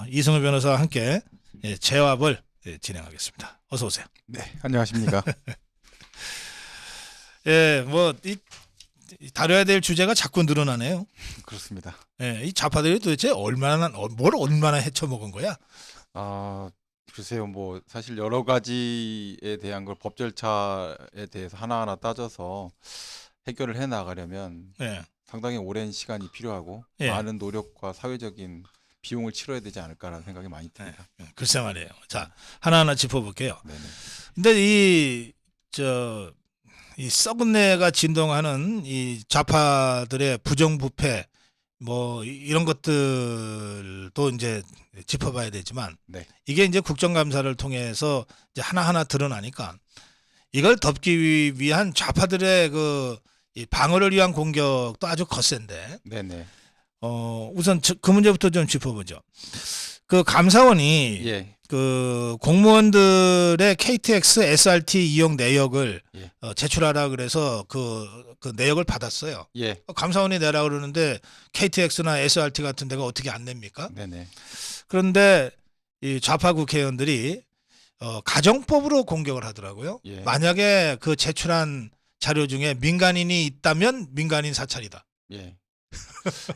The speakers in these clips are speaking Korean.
이승우 변호사와 함께 재활을 진행하겠습니다. 어서 오세요. 네, 안녕하십니까. 다뤄야 될 주제가 자꾸 늘어나네요. 그렇습니다. 이 좌파들이 도대체 뭘 얼마나 헤쳐먹은 거야? 글쎄요, 뭐 사실 여러 가지에 대한 걸 법 절차에 대해서 하나하나 따져서 해결을 해 나가려면 상당히 오랜 시간이 필요하고 많은 노력과 사회적인 비용을 치러야 되지 않을까라는 생각이 많이 듭니다. 글쎄 말이에요. 자, 하나하나 짚어볼게요. 네네. 근데 이 썩은 내가 진동하는 이 좌파들의 부정부패 뭐 이런 것들도 이제 짚어봐야 되지만 네. 이게 이제 국정감사를 통해서 이제 하나하나 드러나니까 이걸 덮기 위한 좌파들의 이 방어를 위한 공격도 아주 거센데. 네네. 우선 그 문제부터 좀 짚어보죠. 그 감사원이 그 공무원들의 KTX SRT 이용 내역을 제출하라 그래서 그 내역을 받았어요. 감사원이 내라 그러는데 KTX나 SRT 같은 데가 어떻게 안 냅니까? 네네. 그런데 이 좌파 국회의원들이 가정법으로 공격을 하더라고요. 만약에 그 제출한 자료 중에 민간인이 있다면 민간인 사찰이다.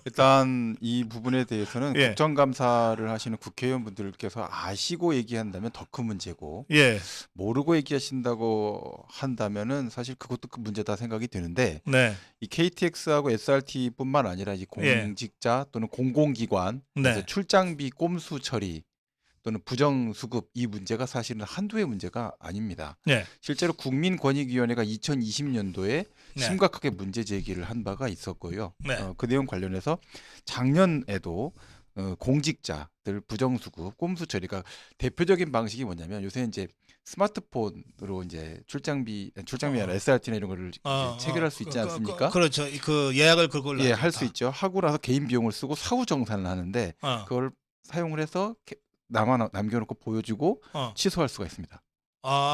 일단 이 부분에 대해서는 국정감사를 하시는 국회의원분들께서 아시고 얘기한다면 더 큰 문제고 모르고 얘기하신다고 한다면은 사실 그것도 큰 문제다 생각이 드는데 이 KTX하고 SRT뿐만 아니라 이 공직자 또는 공공기관 출장비 꼼수 처리 또는 부정수급 이 문제가 사실은 한두의 문제가 아닙니다. 실제로 국민권익위원회가 2020년도에 심각하게 문제 제기를 한 바가 있었고요. 그 내용 관련해서 작년에도 공직자들 부정수급 꼼수 처리가 대표적인 방식이 뭐냐면 요새 이제 스마트폰으로 이제 출장비 아니라 SRT나 이런 거를 체결할 수 있지 않습니까? 그렇죠. 그 예약을 그걸로 할 수 있죠. 하고 나서 개인 비용을 쓰고 사후 정산을 하는데 그걸 사용을 해서 남겨놓고 보여주고 취소할 수가 있습니다.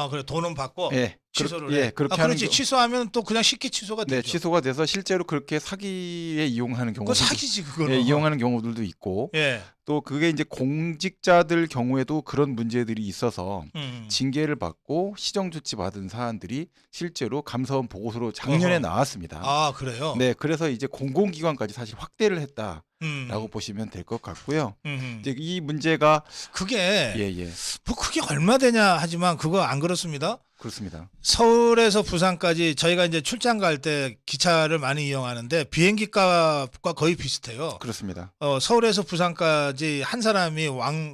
그래 돈은 받고 취소를 해. 그렇게 그렇지. 취소하면 또 그냥 쉽게 취소가 되죠. 취소가 돼서 실제로 그렇게 사기에 이용하는 경우도 사기지 그거는. 이용하는 경우들도 있고 또 그게 이제 공직자들 경우에도 그런 문제들이 있어서 징계를 받고 시정 조치 받은 사안들이 실제로 감사원 보고서로 작년에 나왔습니다. 그래요? 네, 그래서 이제 공공기관까지 사실 확대를 했다라고 보시면 될 것 같고요. 이제 이 문제가 그게 뭐 그게 얼마 되냐 하지만 그거 안 그렇습니다. 그렇습니다. 서울에서 부산까지 저희가 이제 출장 갈 때 기차를 많이 이용하는데 비행기 값과 거의 비슷해요. 그렇습니다. 서울에서 부산까지 한 사람이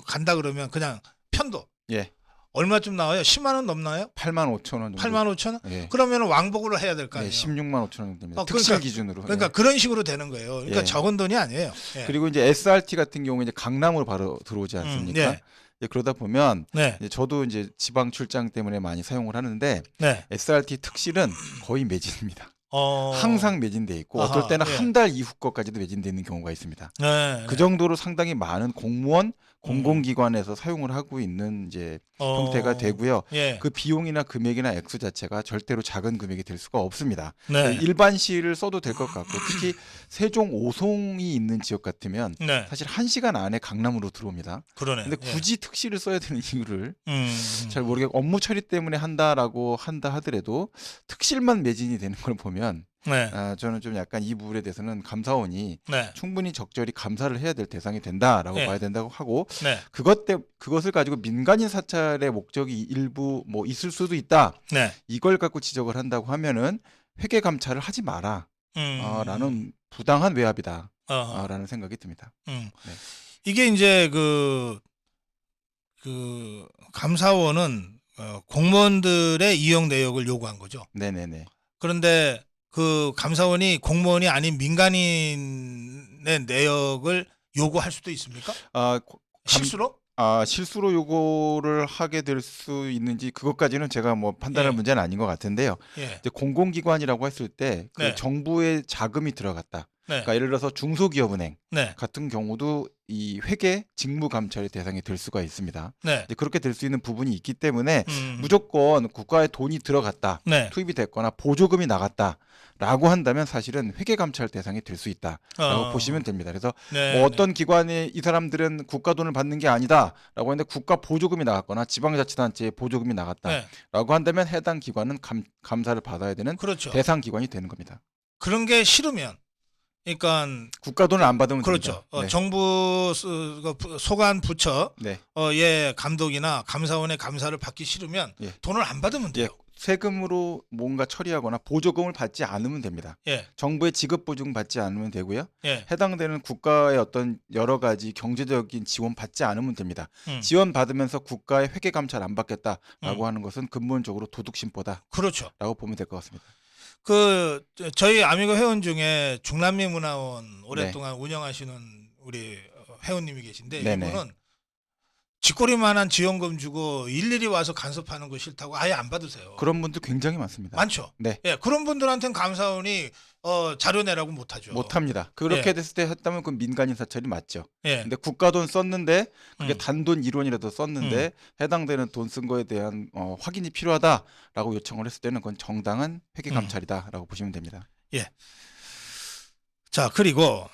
간다 그러면 그냥 편도 얼마쯤 나와요? 10만 원 넘나요? 8만 5천 원 정도. 8만 5천 원? 그러면 왕복으로 해야 될 거 아니에요? 16만 5천 원 됩니다. 특실 기준으로. 그러니까 그런 식으로 되는 거예요. 그러니까 적은 돈이 아니에요. 그리고 이제 SRT 같은 경우에 이제 강남으로 바로 들어오지 않습니까? 그러다 보면 이제 저도 이제 지방 출장 때문에 많이 사용을 하는데 SRT 특실은 거의 매진입니다. 항상 매진돼 있고 어떨 때는 한 달 이후 거까지도 매진돼 있는 경우가 있습니다. 그 정도로 상당히 많은 공무원 공공기관에서 사용을 하고 있는 이제 형태가 되고요. 그 비용이나 금액이나 액수 자체가 절대로 작은 금액이 될 수가 없습니다. 일반시를 써도 될 것 같고 특히 세종 5송이 있는 지역 같으면 사실 1시간 안에 강남으로 들어옵니다. 그런데 굳이 특시를 써야 되는 이유를 잘 모르겠고 업무 처리 때문에 한다라고 하더라도 특실만 매진이 되는 걸 보면 저는 좀 약간 이 부분에 대해서는 감사원이 충분히 적절히 감사를 해야 될 대상이 된다라고 봐야 된다고 하고 그것을 가지고 민간인 사찰의 목적이 일부 뭐 있을 수도 있다. 이걸 갖고 지적을 한다고 하면은 회계 감찰을 하지 마라. 라는 부당한 외압이다. 라는 생각이 듭니다. 이게 이제 그 감사원은 공무원들의 이용 내역을 요구한 거죠. 네네네. 그런데 그 감사원이 공무원이 아닌 민간인의 내역을 요구할 수도 있습니까? 실수로? 실수로 요구를 하게 될 수 있는지 그것까지는 제가 뭐 판단할 문제는 아닌 것 같은데요. 이제 공공기관이라고 했을 때 그 정부의 자금이 들어갔다. 그러니까 예를 들어서 중소기업은행 같은 경우도 이 회계 직무 감찰의 대상이 될 수가 있습니다. 그렇게 될 수 있는 부분이 있기 때문에 무조건 국가에 돈이 들어갔다, 투입이 됐거나 보조금이 나갔다라고 한다면 사실은 회계 감찰 대상이 될 수 있다라고 보시면 됩니다. 그래서 뭐 어떤 기관이 이 사람들은 국가 돈을 받는 게 아니다라고 했는데 국가 보조금이 나갔거나 지방자치단체에 보조금이 나갔다라고 한다면 해당 기관은 감사를 받아야 되는 그렇죠. 대상 기관이 되는 겁니다. 그런 게 싫으면, 그러니까 국가 돈을 안 받으면 그렇죠. 정부 소관 부처 예 감독이나 감사원의 감사를 받기 싫으면 돈을 안 받으면 돼요. 세금으로 뭔가 처리하거나 보조금을 받지 않으면 됩니다. 정부의 지급 보조금 받지 않으면 되고요. 해당되는 국가의 어떤 여러 가지 경제적인 지원 받지 않으면 됩니다. 지원 받으면서 국가의 회계 감찰 안 받겠다라고 하는 것은 근본적으로 도둑 심보다. 그렇죠. 라고 보면 될 것 같습니다. 저희 아미고 회원 중에 중남미 문화원 오랫동안 운영하시는 우리 회원님이 계신데 이분은 쥐꼬리만한 지원금 주고 일일이 와서 간섭하는 거 싫다고 아예 안 받으세요. 그런 분들 굉장히 많습니다. 많죠. 그런 분들한테는 감사원이 자료 내라고 못하죠. 못합니다. 그렇게 됐을 때 했다면 그 민간인 사찰이 맞죠. 근데 국가 돈 썼는데 그게 단돈 1원이라도 썼는데 해당되는 돈 쓴 거에 대한 확인이 필요하다라고 요청을 했을 때는 그건 정당한 회계 감찰이다라고 보시면 됩니다. 자, 그리고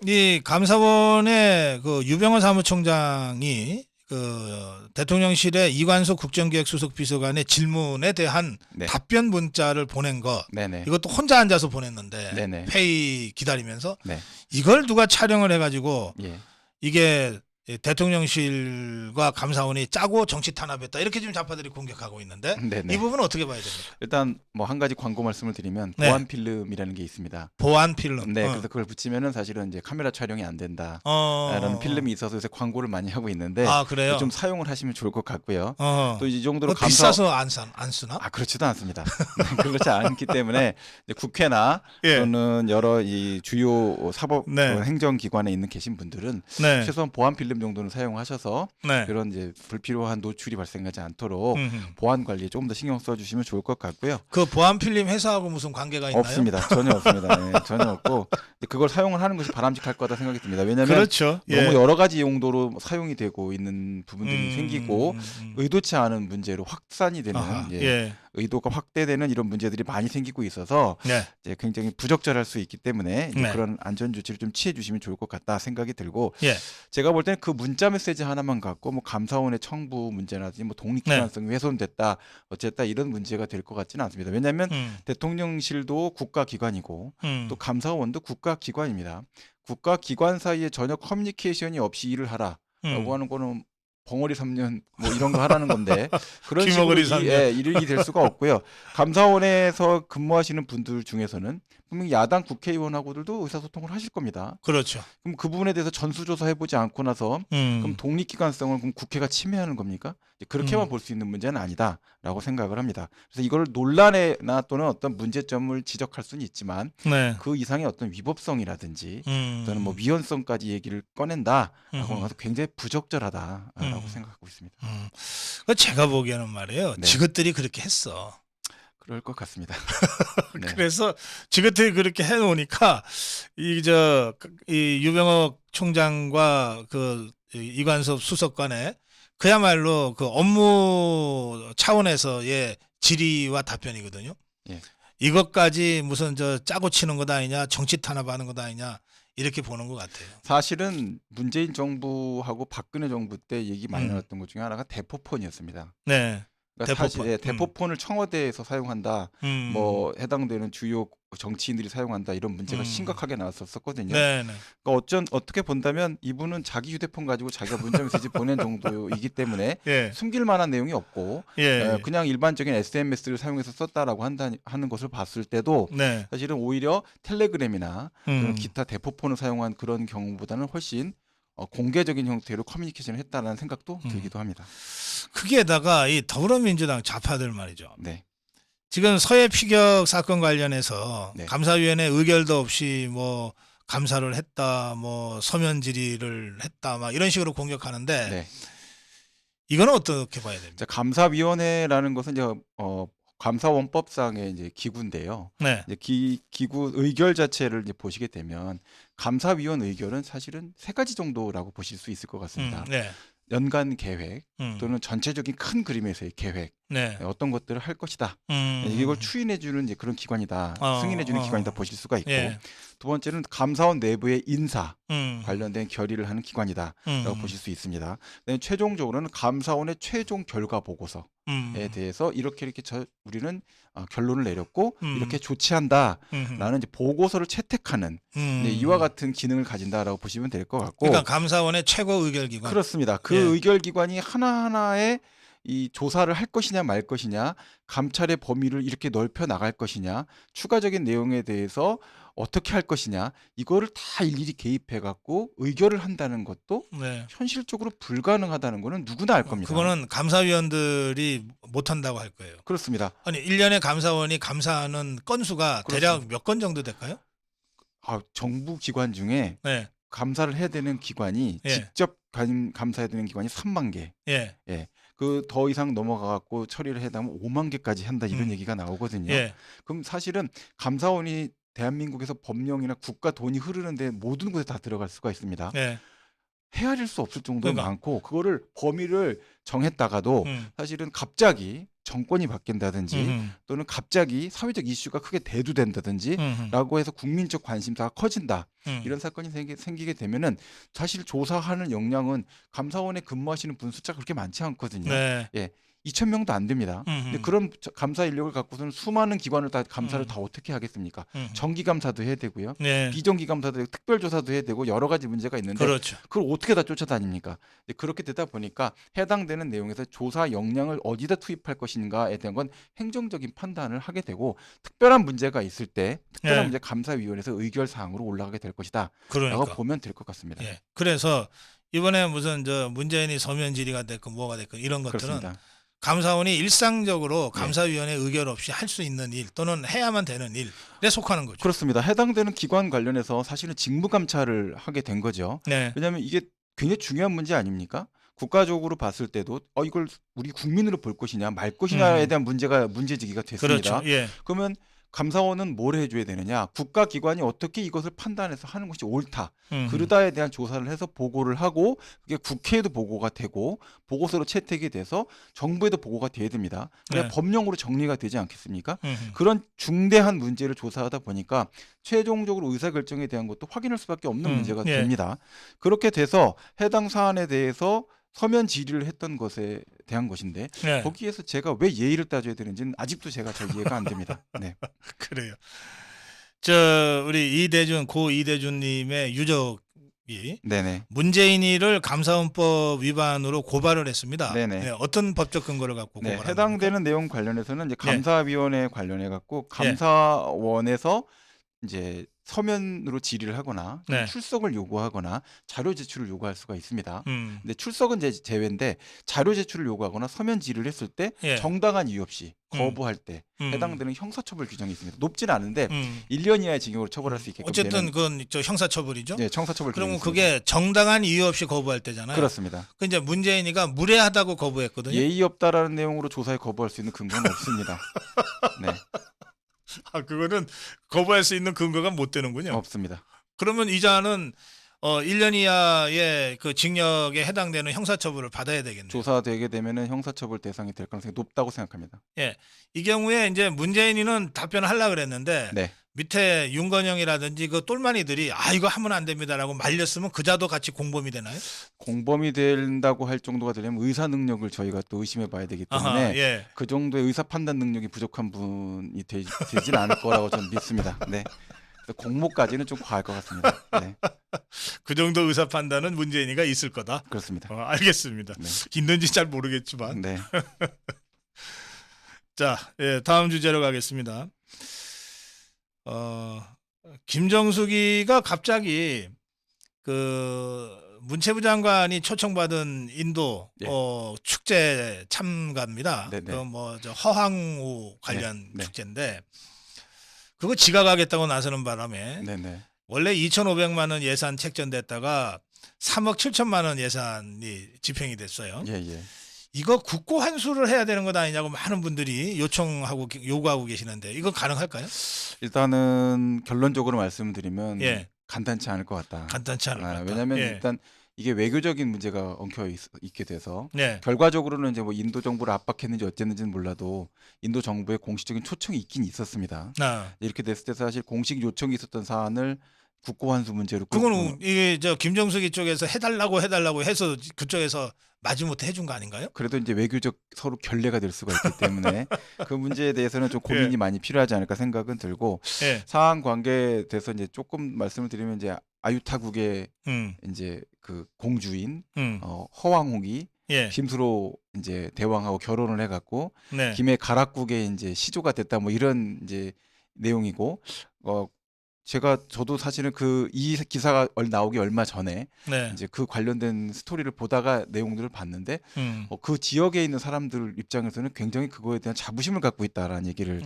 이 감사원의 그 유병헌 사무총장이 그 대통령실의 이관석 국정기획수석 비서관의 질문에 대한 답변 문자를 보낸 거 이것도 혼자 앉아서 보냈는데 회의 기다리면서 이걸 누가 촬영을 해가지고 이게 대통령실과 감사원이 짜고 정치 탄압했다 이렇게 지금 좌파들이 공격하고 있는데 이 부분은 어떻게 봐야 됩니까? 일단 뭐 한 가지 광고 말씀을 드리면 보안 필름이라는 게 있습니다. 보안 필름. 그래서 그걸 붙이면은 사실은 이제 카메라 촬영이 안 된다라는 필름이 있어서 요새 광고를 많이 하고 있는데 그래요? 좀 사용을 하시면 좋을 것 같고요. 또 이 정도로 비싸서 안 쓰나? 그렇지도 않습니다. 그렇지 않기 때문에 이제 국회나 또는 여러 이 주요 사법 행정기관에 있는 계신 분들은 최소한 보안 필름 정도는 사용하셔서 그런 이제 불필요한 노출이 발생하지 않도록 보안 관리에 조금 더 신경 써주시면 좋을 것 같고요. 그 보안 필름 회사하고 무슨 관계가 있나요? 없습니다. 전혀 없습니다. 전혀 없고 그걸 사용을 하는 것이 바람직할 거다 생각이 듭니다. 왜냐하면 너무 여러 가지 용도로 사용이 되고 있는 부분들이 생기고 의도치 않은 문제로 확산이 되는 의도가 확대되는 이런 문제들이 많이 생기고 있어서 이제 굉장히 부적절할 수 있기 때문에 이제 그런 안전 조치를 좀 취해 주시면 좋을 것 같다 생각이 들고 제가 볼 때는 그 문자 메시지 하나만 갖고 뭐 감사원의 청부 문제라든지 뭐 독립기관성이 훼손됐다 어쨌다 이런 문제가 될 것 같지는 않습니다. 왜냐하면 대통령실도 국가기관이고 또 감사원도 국가기관입니다. 국가기관 사이에 전혀 커뮤니케이션이 없이 일을 하라라고 하는 거는 벙어리 3년 뭐 이런 거 하라는 건데 그런 식으로 일이 될 수가 없고요. 감사원에서 근무하시는 분들 중에서는 분명히 야당 국회의원하고들도 의사소통을 하실 겁니다. 그렇죠. 그럼 그 부분에 대해서 전수조사 해보지 않고 나서 그럼 독립기관성을 그럼 국회가 침해하는 겁니까? 그렇게만 볼 수 있는 문제는 아니다라고 생각을 합니다. 그래서 이걸 논란이나 또는 어떤 문제점을 지적할 수는 있지만 그 이상의 어떤 위법성이라든지 또는 뭐 위헌성까지 얘기를 꺼낸다라고 하는 것은 굉장히 부적절하다라고 생각하고 있습니다. 제가 보기에는 말이에요. 지긋들이 그렇게 했어. 그럴 것 같습니다. 그래서 지긋들이 그렇게 해놓으니까 이 유병헌 총장과 그 이관섭 수석관의 그야말로 그 업무 차원에서의 질의와 답변이거든요. 이것까지 무슨 짜고 치는 것 아니냐, 정치 탄압하는 것 아니냐 이렇게 보는 것 같아요. 사실은 문재인 정부하고 박근혜 정부 때 얘기 많이 나왔던 것 중에 하나가 대포폰이었습니다. 그러니까 대포폰을 청와대에서 사용한다, 뭐 해당되는 주요 정치인들이 사용한다 이런 문제가 심각하게 나왔었거든요. 그러니까 어떻게 본다면 이분은 자기 휴대폰 가지고 자기가 문자 메시지 보낸 정도이기 때문에 숨길 만한 내용이 없고 그냥 일반적인 SMS를 사용해서 썼다라고 하는 것을 봤을 때도 사실은 오히려 텔레그램이나 기타 대포폰을 사용한 그런 경우보다는 훨씬 공개적인 형태로 커뮤니케이션을 했다는 생각도 들기도 합니다. 거기에다가 이 더불어민주당 좌파들 말이죠. 지금 서해 피격 사건 관련해서 감사위원회 의결도 없이 뭐 감사를 했다, 뭐 서면 질의를 했다, 막 이런 식으로 공격하는데 이거는 어떻게 봐야 됩니까? 감사위원회라는 것은 이제 감사원법상의 이제 기구인데요. 네. 이제 기구 의결 자체를 이제 보시게 되면 감사위원 의결은 사실은 세 가지 정도라고 보실 수 있을 것 같습니다. 네. 연간 계획 또는 전체적인 큰 그림에서의 계획, 네. 어떤 것들을 할 것이다. 이걸 추인해주는 이제 그런 기관이다, 승인해주는 기관이다 보실 수가 있고, 예. 두 번째는 감사원 내부의 인사 관련된 결의를 하는 기관이다라고 보실 수 있습니다. 그다음에 최종적으로는 감사원의 최종 결과 보고서에 대해서 이렇게 우리는 결론을 내렸고 이렇게 조치한다라는 이제 보고서를 채택하는 이와 같은 기능을 가진다라고 보시면 될 것 같고. 그러니까 감사원의 최고 의결기관. 그렇습니다. 그 의결기관이 하나하나의 이 조사를 할 것이냐 말 것이냐, 감찰의 범위를 이렇게 넓혀 나갈 것이냐, 추가적인 내용에 대해서 어떻게 할 것이냐, 이거를 다 일일이 개입해 갖고 의결을 한다는 것도 현실적으로 불가능하다는 거는 누구나 알 겁니다. 그거는 감사위원들이 못 한다고 할 거예요. 그렇습니다. 아니 1년에 감사원이 감사하는 건수가 대략 몇 건 정도 될까요? 정부 기관 중에 감사를 해야 되는 기관이 직접 감사해야 되는 기관이 3만 개. 그 더 이상 넘어가 갖고 처리를 해야 되면 5만 개까지 한다 이런 얘기가 나오거든요. 그럼 사실은 감사원이 대한민국에서 법령이나 국가 돈이 흐르는데 모든 곳에 다 들어갈 수가 있습니다. 헤아릴 수 없을 정도로 많고, 그거를 범위를 정했다가도 사실은 갑자기 정권이 바뀐다든지 또는 갑자기 사회적 이슈가 크게 대두된다든지 라고 해서 국민적 관심사가 커진다, 이런 사건이 생기게 되면은 사실 조사하는 역량은 감사원에 근무하시는 분 숫자가 그렇게 많지 않거든요. 2,000명도 안 됩니다. 근데 그런 감사 인력을 갖고서는 수많은 기관을 다 감사를 다 어떻게 하겠습니까? 정기 감사도 해야 되고요. 비정기 감사도 되고 특별 조사도 해야 되고 여러 가지 문제가 있는데 그걸 어떻게 다 쫓아다닙니까? 그렇게 되다 보니까 해당되는 내용에서 조사 역량을 어디다 투입할 것인가에 대한 건 행정적인 판단을 하게 되고, 특별한 문제가 있을 때 특별한 문제 감사위원회에서 의결 사항으로 올라가게 될 것이다. 라고 보면 될 것 같습니다. 그래서 이번에 무슨 문재인이 서면 질의가 됐고 뭐가 됐고 이런 것들은 그렇습니다. 감사원이 일상적으로 감사위원회 의결 없이 할 수 있는 일 또는 해야만 되는 일에 속하는 거죠. 그렇습니다. 해당되는 기관 관련해서 사실은 직무 감찰을 하게 된 거죠. 왜냐하면 이게 굉장히 중요한 문제 아닙니까? 국가적으로 봤을 때도 이걸 우리 국민으로 볼 것이냐 말 것이냐에 대한 문제제기가 됐습니다. 그러면 감사원은 뭘 해줘야 되느냐? 국가기관이 어떻게 이것을 판단해서 하는 것이 옳다, 그르다에 대한 조사를 해서 보고를 하고, 그게 국회에도 보고가 되고 보고서로 채택이 돼서 정부에도 보고가 돼야 됩니다. 그래야 법령으로 정리가 되지 않겠습니까? 그런 중대한 문제를 조사하다 보니까 최종적으로 의사결정에 대한 것도 확인할 수밖에 없는 문제가 됩니다. 그렇게 돼서 해당 사안에 대해서 서면 질의를 했던 것에 대한 것인데 거기에서 제가 왜 예의를 따져야 되는지는 아직도 제가 잘 이해가 안 됩니다. 그래요. 우리 고 이대준님의 유족이 문재인이를 감사원법 위반으로 고발을 했습니다. 어떤 법적 근거를 갖고 고발합니까? 해당되는 내용 관련해서는 이제 감사위원회 관련해 갖고 감사원에서 이제 서면으로 질의를 하거나 출석을 요구하거나 자료 제출을 요구할 수가 있습니다. 근데 출석은 제외인데 자료 제출을 요구하거나 서면 질의를 했을 때 정당한 이유 없이 거부할 때 해당되는 형사처벌 규정이 있습니다. 높지는 않은데 1년 이하의 징역으로 처벌할 수 있게끔. 어쨌든 그건 형사처벌이죠. 형사처벌. 그러면 그게 정당한 이유 없이 거부할 때잖아요. 그렇습니다. 그 이제 문재인이가 무례하다고 거부했거든요. 예의 없다라는 내용으로 조사에 거부할 수 있는 근거는 없습니다. 그거는 거부할 수 있는 근거가 못 되는군요. 없습니다. 그러면 이자는 1년 이하의 그 징역에 해당되는 형사처벌을 받아야 되겠네요. 조사되게 되면은 형사처벌 대상이 될 가능성이 높다고 생각합니다. 이 경우에 이제 문재인이는 답변을 하려고 그랬는데 밑에 윤건영이라든지 그 똘마니들이 이거 하면 안 됩니다라고 말렸으면 그자도 같이 공범이 되나요? 공범이 된다고 할 정도가 되려면 의사 능력을 저희가 또 의심해 봐야 되기 때문에 그 정도의 의사 판단 능력이 부족한 분이 되진 않을 거라고 저는 믿습니다. 공모까지는 좀 과할 것 같습니다. 그 정도 의사 판단은 문재인이가 있을 거다. 그렇습니다. 알겠습니다. 있는지 잘 모르겠지만. 자, 다음 주제로 가겠습니다. 김정숙이가 갑자기 그 문체부 장관이 초청받은 인도 축제 참가입니다. 허황우 관련 축제인데 그거 지각하겠다고 나서는 바람에 원래 2,500만 원 예산 책정됐다가 3억 7천만 원 예산이 집행이 됐어요. 이거 국고 환수를 해야 되는 것 아니냐고 많은 분들이 요구하고 계시는데 이거 가능할까요? 일단은 결론적으로 말씀드리면 예. 간단치 않을 것 같다. 간단치 않을 것 같다. 왜냐하면 예. 일단 이게 외교적인 문제가 있게 돼서 네. 결과적으로는 이제 뭐 인도 정부를 압박했는지 어쨌는지는 몰라도 인도 정부의 공식적인 초청이 있긴 있었습니다. 이렇게 됐을 때 사실 공식 요청이 있었던 사안을 국고 환수 문제로 그거는 이게 김정숙이 쪽에서 해달라고 해서 그쪽에서 마지못해 해준 거 아닌가요? 그래도 이제 외교적 서로 결례가 될 수가 있기 때문에 그 문제에 대해서는 좀 고민이 많이 필요하지 않을까 생각은 들고 사안 관계에 대해서 이제 조금 말씀을 드리면 이제 아유타국의 이제 그 공주인 허왕홍이 김수로 이제 대왕하고 결혼을 해갖고 김해 가락국의 이제 시조가 됐다 뭐 이런 이제 내용이고 저도 사실은 이 기사가 나오기 얼마 전에 이제 그 관련된 스토리를 보다가 내용들을 봤는데 그 지역에 있는 사람들 입장에서는 굉장히 그거에 대한 자부심을 갖고 있다라는 얘기를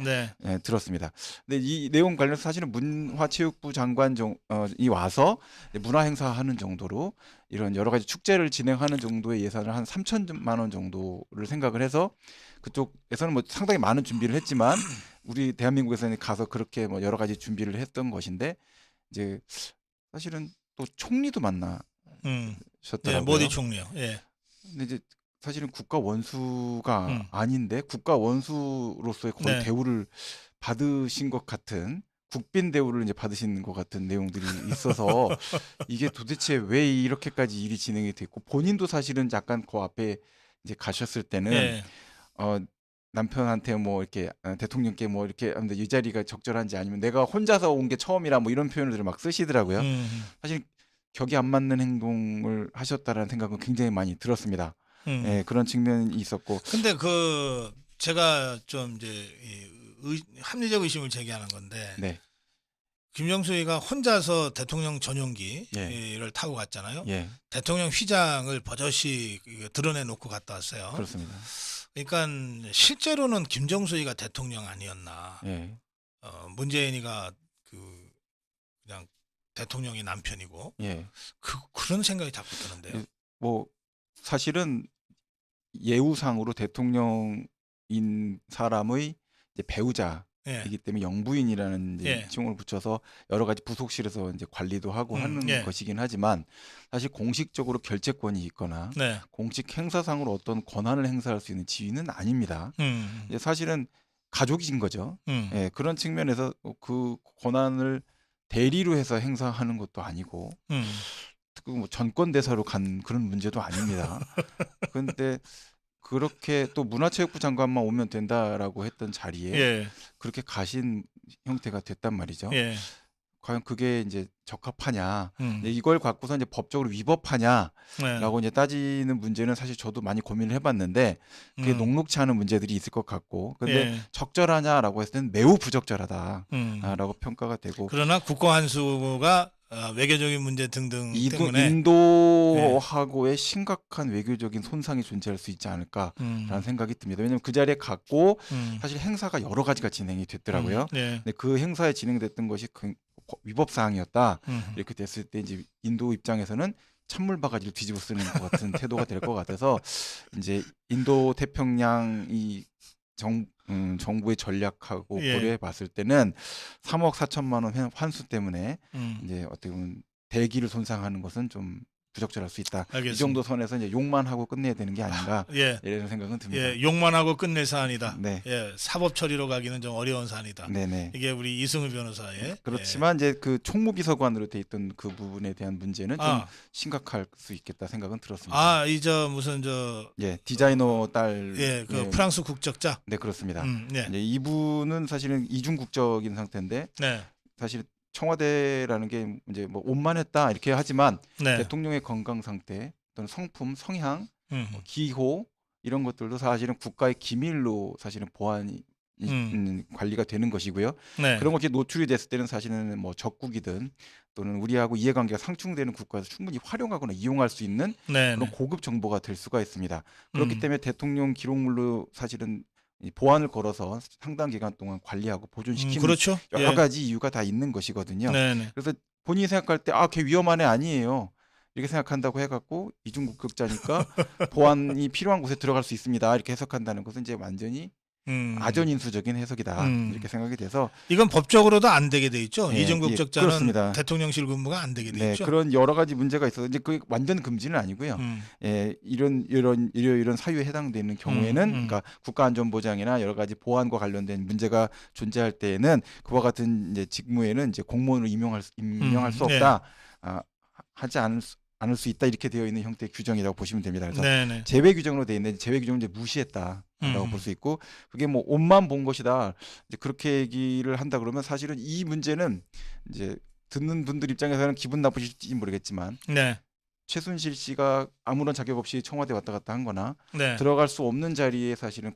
들었습니다. 근데 이 내용 관련해서 사실은 문화체육부 장관이 와서 문화 행사하는 정도로 이런 여러 가지 축제를 진행하는 정도의 예산을 한 3천만 원 정도를 생각을 해서 그쪽에서는 뭐 상당히 많은 준비를 했지만 우리 대한민국에서는 가서 그렇게 뭐 여러 가지 준비를 했던 것인데 이제 사실은 또 총리도 만나셨더라고요. 모디 총리요. 근데 이제 사실은 국가 원수가 아닌데 국가 원수로서의 거의 대우를 받으신 것 같은 국빈 대우를 이제 받으신 것 같은 내용들이 있어서 이게 도대체 왜 이렇게까지 일이 진행이 됐고 본인도 사실은 약간 그 앞에 이제 가셨을 때는 남편한테 뭐 이렇게 대통령께 뭐 이렇게 하는데 이 자리가 적절한지 아니면 내가 혼자서 온 게 처음이라 뭐 이런 표현들을 막 쓰시더라고요. 사실 격이 안 맞는 행동을 하셨다라는 생각은 굉장히 많이 들었습니다. 그런 측면이 있었고. 근데 제가 좀 이제 합리적 의심을 제기하는 건데 김정수이가 혼자서 대통령 전용기를 타고 갔잖아요. 대통령 휘장을 버젓이 드러내놓고 갔다 왔어요. 그렇습니다. 그러니까 실제로는 김정수이가 대통령 아니었나. 문재인이가 그냥 대통령의 남편이고. 그런 생각이 자꾸 드는데요. 뭐 사실은 예우상으로 대통령인 사람의 이제 배우자이기 때문에 영부인이라는 이제 칭호를 붙여서 여러 가지 부속실에서 이제 관리도 하고 하는 것이긴 하지만 사실 공식적으로 결재권이 있거나 공식 행사상으로 어떤 권한을 행사할 수 있는 지위는 아닙니다. 이제 사실은 가족인 거죠. 그런 측면에서 그 권한을 대리로 해서 행사하는 것도 아니고 뭐 전권대사로 간 그런 문제도 아닙니다. 그런데 그렇게 또 문화체육부 장관만 오면 된다라고 했던 자리에 그렇게 가신 형태가 됐단 말이죠. 과연 그게 이제 적합하냐, 이걸 갖고서 이제 법적으로 위법하냐라고 이제 따지는 문제는 사실 저도 많이 고민을 해봤는데 그게 녹록치 않은 문제들이 있을 것 같고, 근데 적절하냐라고 했을 때는 매우 부적절하다라고 평가가 되고. 그러나 국고 환수가 외교적인 문제 등등 때문에 인도하고의 심각한 외교적인 손상이 존재할 수 있지 않을까라는 생각이 듭니다. 왜냐하면 그 자리에 갔고 사실 행사가 여러 가지가 진행이 됐더라고요. 근데 그 행사에 진행됐던 것이 위법 사항이었다. 이렇게 됐을 때 이제 인도 입장에서는 찬물 바가지를 뒤집어 쓰는 것 같은 태도가 될 것 같아서 이제 인도 태평양이 정부의 전략하고 고려해 봤을 때는 3억 4천만 원 환수 때문에 이제 어떻게 보면 대기를 손상하는 것은 좀 부적절할 수 있다. 알겠습니다. 이 정도 선에서 이제 욕만 하고 끝내야 되는 게 아닌가 이런 생각은 듭니다. 욕만 하고 끝낼 사안이다. 사법 처리로 가기는 좀 어려운 사안이다. 이게 우리 이승우 변호사의. 그렇지만 이제 그 총무비서관으로 돼 있던 그 부분에 대한 문제는 좀 심각할 수 있겠다 생각은 들었습니다. 무슨 디자이너 딸. 그 프랑스 국적자. 네, 그렇습니다. 이제 이분은 사실은 이중 국적인 상태인데 사실 청와대라는 게 이제 뭐 옷만 했다 이렇게 하지만 대통령의 건강 상태 또는 성품, 성향, 기호 이런 것들도 사실은 국가의 기밀로 사실은 보안이 관리가 되는 것이고요. 그런 것이 노출이 됐을 때는 사실은 뭐 적국이든 또는 우리하고 이해관계가 상충되는 국가에서 충분히 활용하거나 이용할 수 있는 그런 고급 정보가 될 수가 있습니다. 그렇기 때문에 대통령 기록물로 사실은 보안을 걸어서 상당 기간 동안 관리하고 보존시키는 여러 가지 이유가 다 있는 것이거든요. 그래서 본인이 생각할 때 걔 위험한 애 아니에요. 이렇게 생각한다고 해갖고 이중국격자니까 보안이 필요한 곳에 들어갈 수 있습니다. 이렇게 해석한다는 것은 이제 완전히 아전인수적인 해석이다 이렇게 생각이 돼서 이건 법적으로도 안 되게 돼 있죠. 예, 이중국적자는 예, 대통령실 근무가 안 되게 돼 네, 있죠. 그런 여러 가지 문제가 있어서 이제 그 완전 금지는 아니고요. 예, 이런 사유에 해당되는 경우에는 그러니까 국가안전보장이나 여러 가지 보안과 관련된 문제가 존재할 때에는 그와 같은 이제 직무에는 이제 공무원으로 임명할 수 없다. 하지 않을 수 있다 이렇게 되어 있는 형태의 규정이라고 보시면 됩니다. 그래서 네네. 제외 규정으로 되어 있는데 제외 규정을 이제 무시했다라고 볼 수 있고 그게 뭐 옷만 본 것이다. 이제 그렇게 얘기를 한다 그러면 사실은 이 문제는 이제 듣는 분들 입장에서는 기분 나쁘실지 모르겠지만 네. 최순실 씨가 아무런 자격 없이 청와대 왔다 갔다 한 거나 네. 들어갈 수 없는 자리에 사실은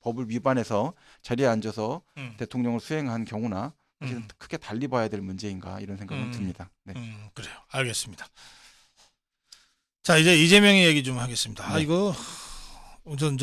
법을 위반해서 자리에 앉아서 대통령을 수행한 경우나 사실은 크게 달리 봐야 될 문제인가 이런 생각은 듭니다. 네. 그래요. 알겠습니다. 자, 이제 이재명의 얘기 좀 하겠습니다. 네. 이거 우선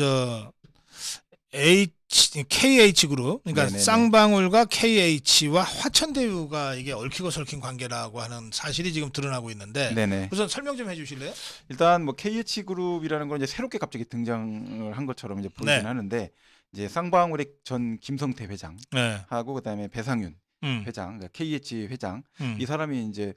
KH 그룹, 그러니까 네네네. 쌍방울과 KH와 화천대유가 이게 얽히고 설킨 관계라고 하는 사실이 지금 드러나고 있는데 네네. 우선 설명 좀 해주실래요? 일단 뭐 KH 그룹이라는 건 이제 새롭게 갑자기 등장을 한 것처럼 이제 보이긴 네. 하는데 이제 쌍방울의 전 김성태 회장 네. 하고 그다음에 배상윤 회장, 그러니까 KH 회장 이 사람이 이제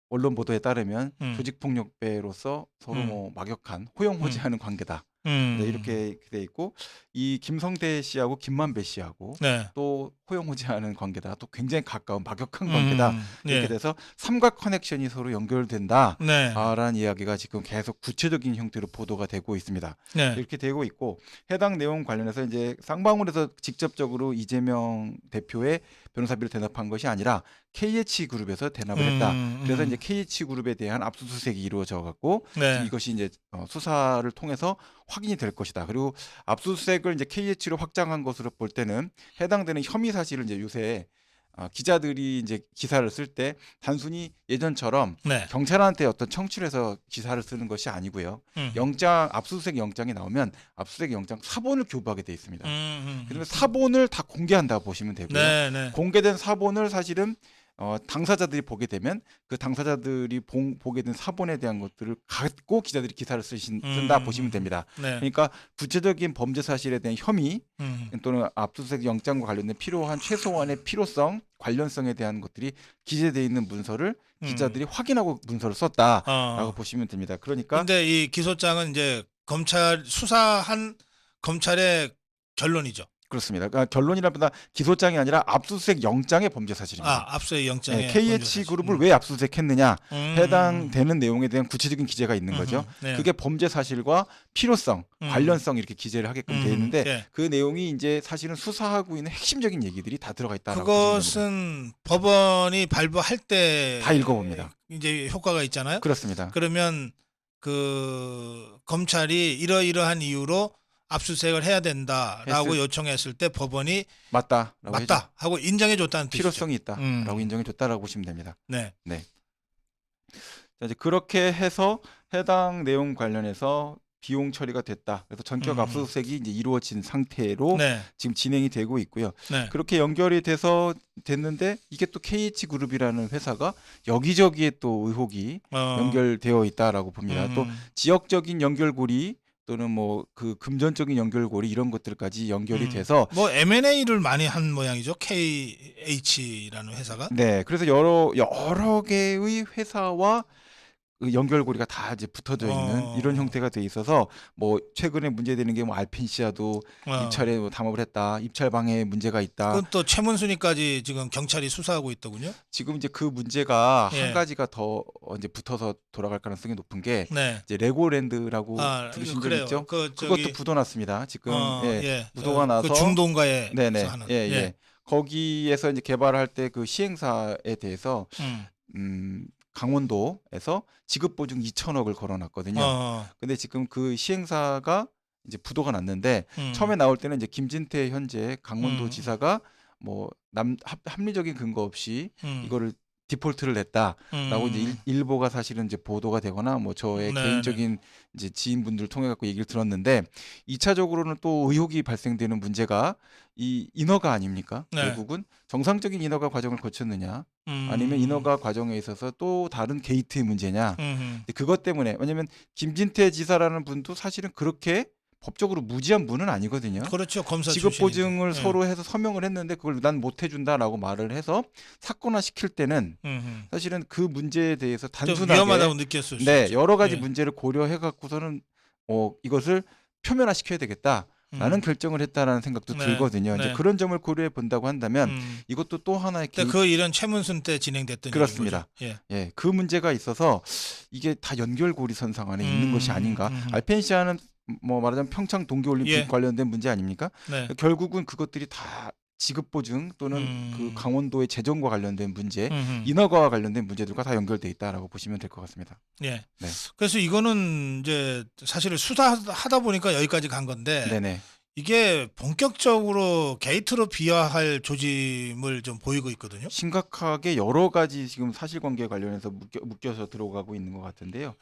언론 보도에 따르면 조직폭력배로서 서로 뭐 막역한 호영호재하는 관계다. 이렇게 돼 있고 이 김성태 씨하고 김만배 씨하고 네. 또 호영호재하는 관계다. 또 굉장히 가까운 막역한 관계다. 이렇게 예. 돼서 삼각 커넥션이 서로 연결된다. 네. 라는 이야기가 지금 계속 구체적인 형태로 보도가 되고 있습니다. 네. 이렇게 되고 있고 해당 내용 관련해서 이제 쌍방울에서 직접적으로 이재명 대표의 변호사비를 대납한 것이 아니라 KH그룹에서 대납을 했다. 그래서 이제 KH그룹에 대한 압수수색이 이루어져 갖고 네. 이것이 이제 수사를 통해서 확인이 될 것이다. 그리고 압수수색을 이제 KH로 확장한 것으로 볼 때는 해당되는 혐의 사실을 이제 요새 기자들이 이제 기사를 쓸 때 단순히 예전처럼 네. 경찰한테 어떤 청취를 해서 기사를 쓰는 것이 아니고요. 압수수색 영장이 나오면 압수수색 영장 사본을 교부하게 돼 있습니다. 그러면 사본을 다 공개한다고 보시면 되고요. 네, 네. 공개된 사본을 사실은 당사자들이 보게 되면 그 당사자들이 보게 된 사본에 대한 것들을 갖고 기자들이 기사를 쓴다 보시면 됩니다. 네. 그러니까 구체적인 범죄 사실에 대한 혐의 또는 압수수색 영장과 관련된 필요한 최소한의 필요성, 관련성에 대한 것들이 기재되어 있는 문서를 기자들이 확인하고 문서를 썼다라고 보시면 됩니다. 그러니까 근데 이 기소장은 이제 수사한 검찰의 결론이죠. 그렇습니다. 그러니까 결론이라보다 기소장이 아니라 압수수색 영장의 범죄 사실입니다. 압수수색 영장의 KH 그룹을 왜 압수수색했느냐 해당되는 내용에 대한 구체적인 기재가 있는 거죠. 네. 그게 범죄 사실과 필요성, 관련성 이렇게 기재를 하게끔 되어 있는데 네. 그 내용이 이제 사실은 수사하고 있는 핵심적인 얘기들이 다 들어가 있다라고 그것은 법원이 발부할 때 다 읽어봅니다. 이제 효과가 있잖아요. 그렇습니다. 그러면 그 검찰이 이러이러한 이유로 압수수색을 해야 된다라고 요청했을 때 법원이 맞다 하고 인정해줬다는 뜻이죠. 필요성이 있다라고 인정해줬다라고 보시면 됩니다. 네. 자, 이제 그렇게 해서 해당 내용 관련해서 비용 처리가 됐다. 그래서 전격 압수수색이 이제 이루어진 상태로 지금 진행이 되고 있고요. 그렇게 연결이 됐는데 이게 또 KH그룹이라는 회사가 여기저기에 또 의혹이 연결되어 있다라고 봅니다. 또 지역적인 연결고리 또는 뭐 그 금전적인 연결고리 이런 것들까지 연결이 돼서 뭐 M&A를 많이 한 모양이죠. KH라는 회사가. 네, 그래서 여러 개의 회사와 그 연결고리가 다 이제 붙어져 있는 이런 형태가 돼 있어서 뭐 최근에 문제되는 게 뭐 알펜시아도 입찰에 뭐 담합을 했다, 입찰 방해에 문제가 있다. 그건 또 최문순위까지 지금 경찰이 수사하고 있더군요. 지금 이제 그 문제가 한 가지가 더 이제 붙어서 돌아갈 가능성이 높은 게 이제 레고랜드라고 들으신 적 있죠? 그것도 묻어놨습니다. 지금 묻어가 나서 그 중동가에 하는. 거기에서 이제 개발할 때 그 시행사에 대해서 강원도에서 지급보증 2천억을 걸어놨거든요. 근데 지금 그 시행사가 이제 부도가 났는데 처음에 나올 때는 이제 김진태 현재 강원도 지사가 뭐 합리적인 근거 없이 이거를 디폴트를 냈다라고 이제 일보가 사실은 이제 보도가 되거나 뭐 저의 개인적인 이제 지인분들 통해 갖고 얘기를 들었는데 2차적으로는 또 의혹이 발생되는 문제가 이 인허가 아닙니까? 결국은 정상적인 인허가 과정을 거쳤느냐 아니면 인허가 과정에 있어서 또 다른 게이트의 문제냐 그것 때문에 왜냐하면 김진태 지사라는 분도 사실은 그렇게 법적으로 무지한 분은 아니거든요. 그렇죠. 검사 직업 보증을 서로 해서 서명을 했는데 그걸 난 못 해준다라고 말을 해서 사건화 시킬 때는 사실은 그 문제에 대해서 단순하게 위험하다고 느꼈을 수 네, 있죠. 여러 가지 문제를 고려해 갖고서는 이것을 표면화 시켜야 되겠다라는 결정을 했다라는 생각도 들거든요. 이제 그런 점을 고려해 본다고 한다면 이것도 또 하나의 그 일은 최문순 때 진행됐던 그렇습니다. 예, 그 문제가 있어서 이게 다 연결고리선상 안에 있는 것이 아닌가. 알펜시아는 뭐 말하자면 평창 동계올림픽 관련된 문제 아닙니까? 결국은 그것들이 다 지급보증 또는 그 강원도의 재정과 관련된 문제, 인허가와 관련된 문제들과 다 연결돼 있다라고 보시면 될 것 같습니다. 네. 그래서 이거는 이제 사실 수사하다 보니까 여기까지 간 건데 네네. 이게 본격적으로 게이트로 비화할 조짐을 좀 보이고 있거든요. 심각하게 여러 가지 지금 사실관계 관련해서 묶여서 들어가고 있는 것 같은데요.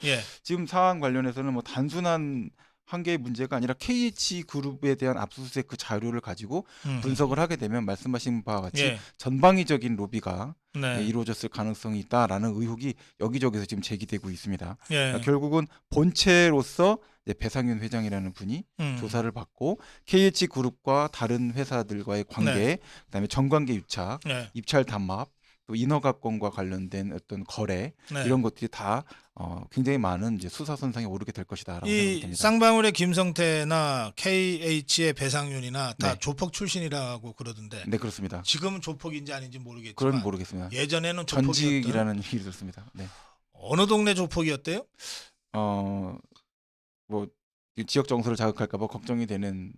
지금 사안 관련해서는 뭐 단순한 한 개의 문제가 아니라 KH그룹에 대한 압수수색 그 자료를 가지고 분석을 하게 되면 말씀하신 바와 같이 전방위적인 로비가 이루어졌을 가능성이 있다라는 의혹이 여기저기서 지금 제기되고 있습니다. 그러니까 결국은 본체로서 이제 배상윤 회장이라는 분이 조사를 받고 KH그룹과 다른 회사들과의 관계, 그다음에 정관계 유착, 입찰 담합, 또 인허가권과 관련된 어떤 거래 이런 것들이 다 굉장히 많은 이제 수사 선상에 오르게 될 것이다라고 생각됩니다. 이 쌍방울의 김성태나 KH의 배상윤이나 다 조폭 출신이라고 그러던데. 네, 그렇습니다. 지금은 조폭인지 아닌지 모르겠지만. 그건 모르겠습니다. 예전에는 조폭이었던. 전직이라는 얘기를 들었습니다. 네. 어느 동네 조폭이었대요? 뭐 지역 정서를 자극할까봐 걱정이 되는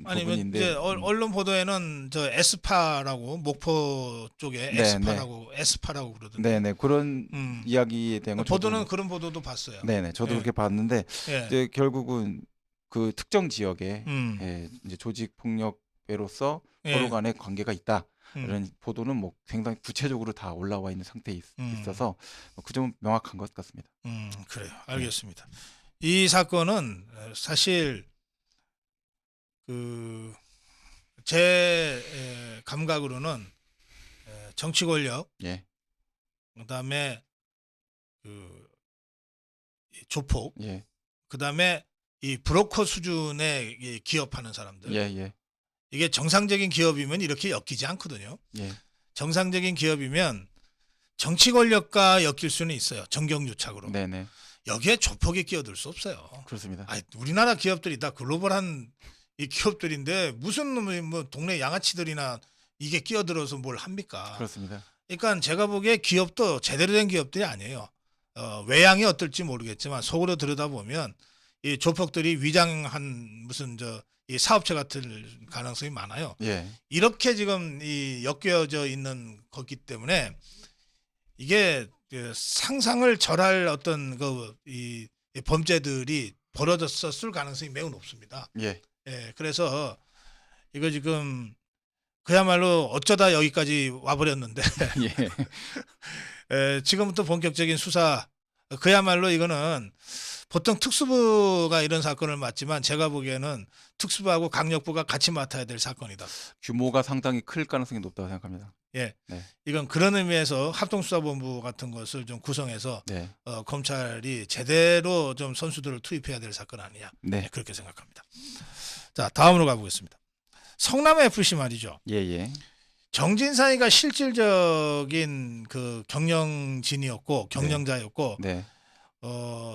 부분인데. 이제 언론 보도에는 저 에스파라고 목포 쪽에 에스파라고 에스파라고 그러던데. 네네 그런 이야기에 대한 보도는 그런 보도도 봤어요. 네네 저도 그렇게 봤는데 이제 결국은 그 특정 지역에 이제 조직 폭력배로서 서로 간의 관계가 있다. 이런 보도는 뭐 굉장히 구체적으로 다 올라와 있는 상태에 있어서 그 점은 명확한 것 같습니다. 그래요. 알겠습니다. 이 사건은 사실 제 감각으로는 정치 권력, 그다음에 조폭, 그다음에 이 브로커 수준의 이 기업하는 사람들, 이게 정상적인 기업이면 이렇게 엮이지 않거든요. 정상적인 기업이면 정치 권력과 엮일 수는 있어요. 정경유착으로. 여기에 조폭이 끼어들 수 없어요. 그렇습니다. 우리나라 기업들이 다 글로벌한 이 기업들인데 무슨 놈이 뭐 동네 양아치들이나 이게 끼어들어서 뭘 합니까? 그렇습니다. 그러니까 제가 보기에 기업도 제대로 된 기업들이 아니에요. 외양이 어떨지 모르겠지만 속으로 들여다보면 이 조폭들이 위장한 무슨 이 사업체 같은 가능성이 많아요. 이렇게 지금 이 엮여져 있는 거기 때문에 이게 상상을 절할 어떤 이 범죄들이 벌어졌을 가능성이 매우 높습니다. 그래서 이거 지금 그야말로 어쩌다 여기까지 와버렸는데 지금부터 본격적인 수사 그야말로 이거는 보통 특수부가 이런 사건을 맡지만 제가 보기에는 특수부하고 강력부가 같이 맡아야 될 사건이다. 규모가 상당히 클 가능성이 높다고 생각합니다. 이건 그런 의미에서 합동수사본부 같은 것을 좀 구성해서 검찰이 제대로 좀 선수들을 투입해야 될 사건 아니냐 그렇게 생각합니다. 자, 다음으로 가보겠습니다. 성남 FC 말이죠. 정진상이가 실질적인 그 경영진이었고 경영자였고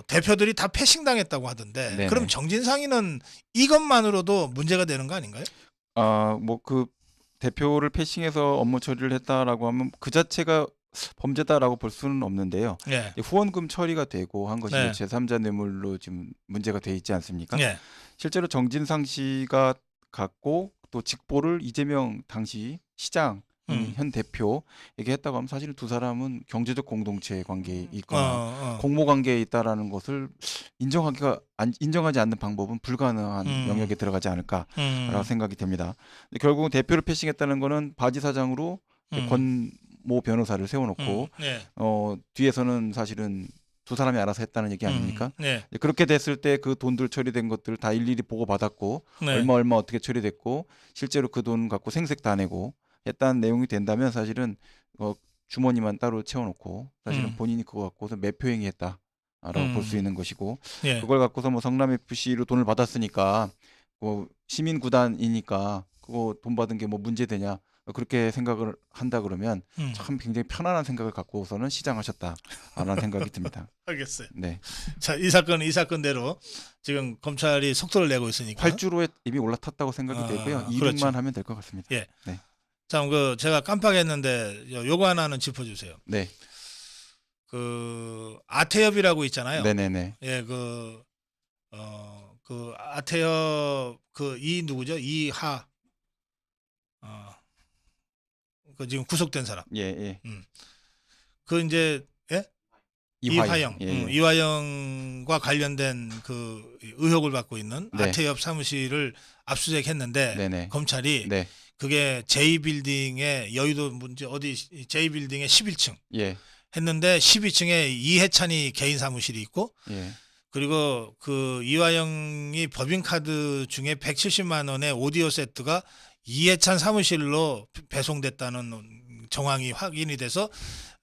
대표들이 다 패싱당했다고 하던데 그럼 정진상이는 이것만으로도 문제가 되는 거 아닌가요? 뭐 그 대표를 패싱해서 업무 처리를 했다라고 하면 그 자체가 범죄다라고 볼 수는 없는데요. 후원금 처리가 되고 한 것이 제3자 뇌물로 지금 문제가 돼 있지 않습니까? 실제로 정진상 씨가 갖고 또 직보를 이재명 당시 시장 현 대표에게 했다고 하면 사실은 두 사람은 경제적 공동체 관계에 있거나 공모 관계에 있다라는 것을 인정하지 않는 방법은 불가능한 영역에 들어가지 않을까라고 생각이 됩니다. 결국은 대표를 패싱했다는 것은 바지 사장으로 권 모 변호사를 세워놓고 네. 뒤에서는 사실은 두 사람이 알아서 했다는 얘기 아닙니까? 네. 그렇게 됐을 때 그 돈들 처리된 것들 다 일일이 보고 받았고 네. 얼마 어떻게 처리됐고 실제로 그 돈 갖고 생색 다 내고 했다는 내용이 된다면 사실은 주머니만 따로 채워놓고 사실은 본인이 그거 갖고서 매표행위 했다라고 볼 수 있는 것이고 예. 그걸 갖고서 뭐 성남 FC로 돈을 받았으니까 뭐 시민 구단이니까 그거 돈 받은 게 뭐 문제되냐 그렇게 생각을 한다 그러면 참 굉장히 편안한 생각을 갖고서는 시장하셨다라는 생각이 듭니다. 알겠어요. 네. 자, 이 사건대로 지금 검찰이 속도를 내고 있으니까 활주로에 이미 올라탔다고 생각이 되고요. 이륙만 그렇죠. 하면 될 것 같습니다. 예. 네. 참 제가 깜빡했는데 요거 하나는 짚어주세요. 네. 그 아태협이라고 있잖아요. 네네네. 예, 그 아태협 이 누구죠? 이하 그 지금 구속된 사람. 예, 예. 그 이제 예? 이화영. 예, 예. 이화영과 관련된 그 의혹을 받고 있는 네. 아태협 사무실을 압수수색했는데 네네. 검찰이 네. 그게 J빌딩의 여의도 문제 어디 J빌딩의 11층 예. 했는데 12층에 이해찬이 개인 사무실이 있고 예. 그리고 그 이화영이 법인카드 중에 170만 원의 오디오 세트가 이해찬 사무실로 배송됐다는 정황이 확인이 돼서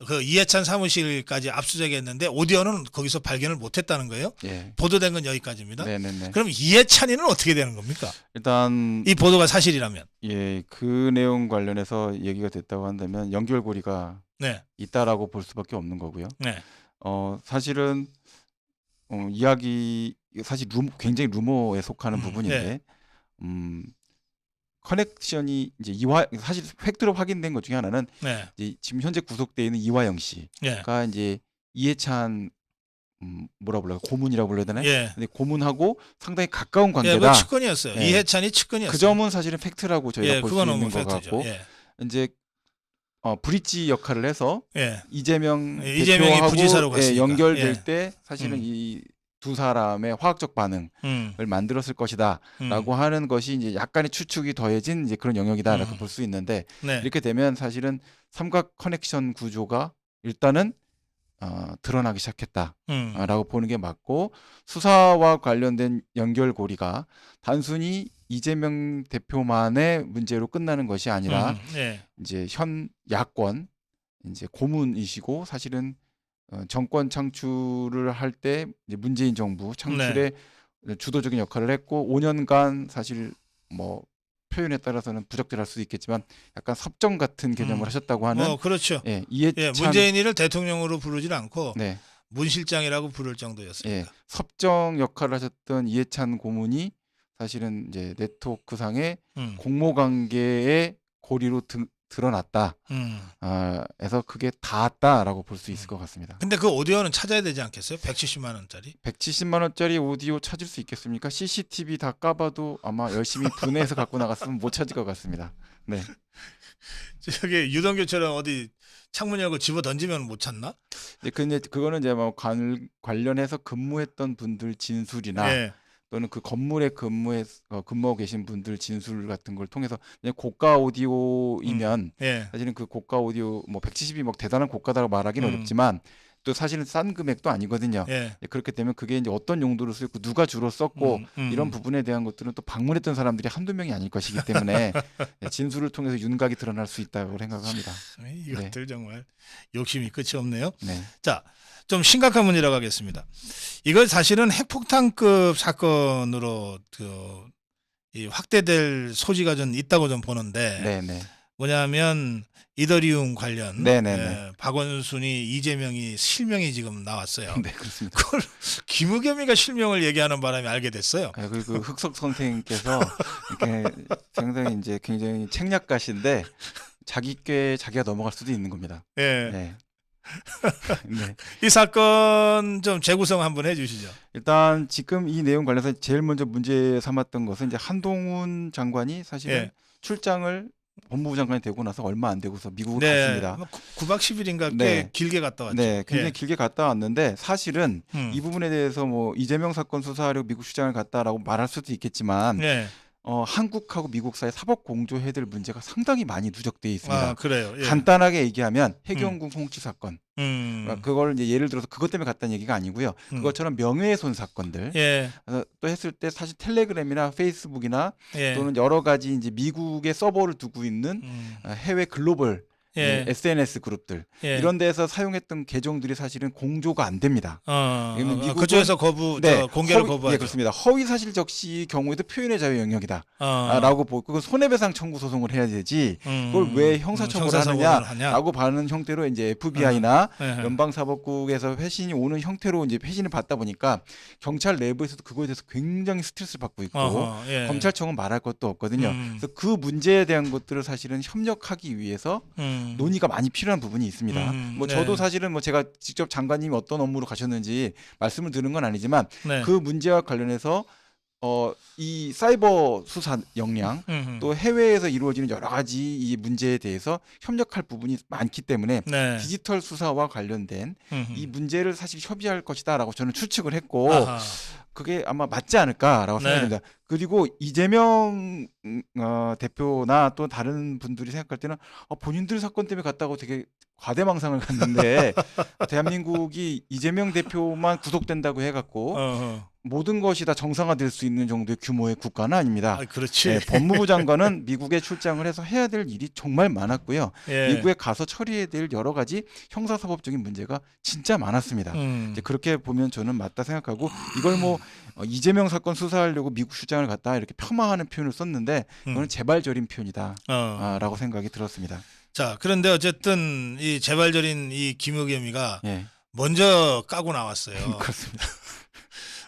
그 이해찬 사무실까지 압수수색했는데 오디오는 거기서 발견을 못했다는 거예요. 예. 보도된 건 여기까지입니다. 네네네. 그럼 이해찬이는 어떻게 되는 겁니까? 일단 이 보도가 사실이라면. 예, 그 내용 관련해서 얘기가 됐다고 한다면 연결고리가 네. 있다라고 볼 수밖에 없는 거고요. 네. 사실은 이야기 사실 굉장히 루머에 속하는 부분인데 커넥션이 이제 사실 팩트로 확인된 것 중에 하나는 네. 이제 지금 현재 구속돼 있는 이화영 씨가 이제 이해찬 뭐라 불러요? 고문이라고 불러야 되나요? 예. 근데 고문하고 상당히 가까운 관계다. 예, 뭐 측근이었어요. 예. 이해찬이 측근이었어요. 그 점은 사실은 팩트라고 저희가 볼 수 있는 것 팩트죠. 같고 예. 이제 브릿지 역할을 해서 예. 이재명이 대표하고 부지사로 갔으니까. 연결될 예. 때 사실은 이 두 사람의 화학적 반응을 만들었을 것이다라고 하는 것이 이제 약간의 추측이 더해진 이제 그런 영역이다라고 볼 수 있는데 네. 이렇게 되면 사실은 삼각 커넥션 구조가 일단은 드러나기 시작했다라고 보는 게 맞고 수사와 관련된 연결고리가 단순히 이재명 대표만의 문제로 끝나는 것이 아니라 네. 이제 현 야권 이제 고문이시고 사실은 정권 창출을 할 때 문재인 정부 창출에 주도적인 역할을 했고 5년간 사실 뭐 표현에 따라서는 부적절할 수도 있겠지만 약간 섭정 같은 개념을 하셨다고 하는 그렇죠. 예, 이해찬 문재인이를 대통령으로 부르질 않고 네. 문 실장이라고 부를 정도였습니다. 예, 섭정 역할을 하셨던 이해찬 고문이 사실은 이제 네트워크상의 공모 관계의 고리로 드러났다. 그래서 그게 닿았다라고 볼 수 있을 것 같습니다. 근데 그 오디오는 찾아야 되지 않겠어요? 170만 원짜리? 170만 원짜리 오디오 찾을 수 있겠습니까? CCTV 다 까봐도 아마 열심히 분해해서 갖고 나갔으면 못 찾을 것 같습니다. 네. 저기 유동규처럼 어디 창문 열고 집어 던지면 못 찾나? 근데 그거는 이제 뭐 관련해서 근무했던 분들 진술이나 예. 또는 그 건물에 근무하고 계신 분들 진술 같은 걸 통해서 그냥 고가 오디오이면 사실은 그 고가 오디오 뭐 170이 뭐 대단한 고가다라고 말하기는 어렵지만 또 사실은 싼 금액도 아니거든요. 그렇게 되면 그게 이제 어떤 용도로 쓰였고 누가 주로 썼고 이런 부분에 대한 것들은 또 방문했던 사람들이 한두 명이 아닐 것이기 때문에 진술을 통해서 윤곽이 드러날 수 있다고 생각합니다. 이것들 정말 욕심이 끝이 없네요. 네. 자, 좀 심각한 문제라고 하겠습니다. 이걸 사실은 핵폭탄급 사건으로 확대될 소지가 좀 있다고 좀 보는데 네네. 뭐냐면 이더리움 관련 네네네. 박원순이 이재명이 실명이 지금 나왔어요. 네, 그렇습니다. 그걸 김우겸이가 실명을 얘기하는 바람에 알게 됐어요. 그 흑석 선생님께서 이렇게 굉장히 책략가신데 자기 께 자기가 넘어갈 수도 있는 겁니다. 네. 네. 네. 이 사건 좀 재구성 한번 해주시죠. 일단 지금 이 내용 관련해서 제일 먼저 문제 삼았던 것은 이제 한동훈 장관이 사실은 출장을 법무부 장관이 되고 나서 얼마 안 되고서 미국을 갔습니다. 9박 10일인가 꽤 길게 갔다 왔죠. 네, 굉장히 길게 갔다 왔는데 사실은 이 부분에 대해서 뭐 이재명 사건 수사하려고 미국 출장을 갔다라고 말할 수도 있겠지만 한국하고 미국 사이 사법 공조해야 될 문제가 상당히 많이 누적되어 있습니다. 아, 그래요. 예. 간단하게 얘기하면 해경궁 홍치 사건. 그걸 이제 예를 들어서 그것 때문에 갔다는 얘기가 아니고요. 그것처럼 명예훼손 사건들 예. 또 했을 때 사실 텔레그램이나 페이스북이나 예. 또는 여러 가지 이제 미국의 서버를 두고 있는 해외 글로벌 예. SNS 그룹들 이런 데서 사용했던 계정들이 사실은 공조가 안 됩니다. 그쪽에서 공개를 거부하죠. 네, 그렇습니다. 허위 사실 적시 경우에도 표현의 자유 영역이다라고 보고 그건 손해배상 청구 소송을 해야 되지 그걸 왜 형사처벌을 하느냐라고 봐는 형태로 이제 FBI나 연방사법국에서 회신이 오는 형태로 이제 회신을 받다 보니까 경찰 내부에서도 그거에 대해서 굉장히 스트레스를 받고 있고 검찰청은 말할 것도 없거든요. 그래서 그 문제에 대한 것들을 사실은 협력하기 위해서 논의가 많이 필요한 부분이 있습니다. 저도 사실은 제가 직접 장관님이 어떤 업무로 가셨는지 말씀을 드는 건 아니지만 그 문제와 관련해서 이 사이버 수사 역량 또 해외에서 이루어지는 여러 가지 이 문제에 대해서 협력할 부분이 많기 때문에 디지털 수사와 관련된 이 문제를 사실 협의할 것이다라고 저는 추측을 했고 그게 아마 맞지 않을까라고 생각합니다. 그리고 이재명 대표나 또 다른 분들이 생각할 때는 본인들 사건 때문에 갔다고 되게 과대망상을 갔는데 대한민국이 이재명 대표만 구속된다고 해갖고 모든 것이 다 정상화될 수 있는 정도의 규모의 국가는 아닙니다. 그렇지. 네, 법무부 장관은 미국에 출장을 해서 해야 될 일이 정말 많았고요. 미국에 가서 처리해야 될 여러 가지 형사사법적인 문제가 진짜 많았습니다. 이제 그렇게 보면 저는 맞다 생각하고 이걸 이재명 사건 수사하려고 미국 출장을 갔다 이렇게 폄하하는 표현을 썼는데 그건 재발절인 표현이다라고 생각이 들었습니다. 자, 그런데 어쨌든 이 재발절인 이 김의겸이가 먼저 까고 나왔어요. 그렇습니다.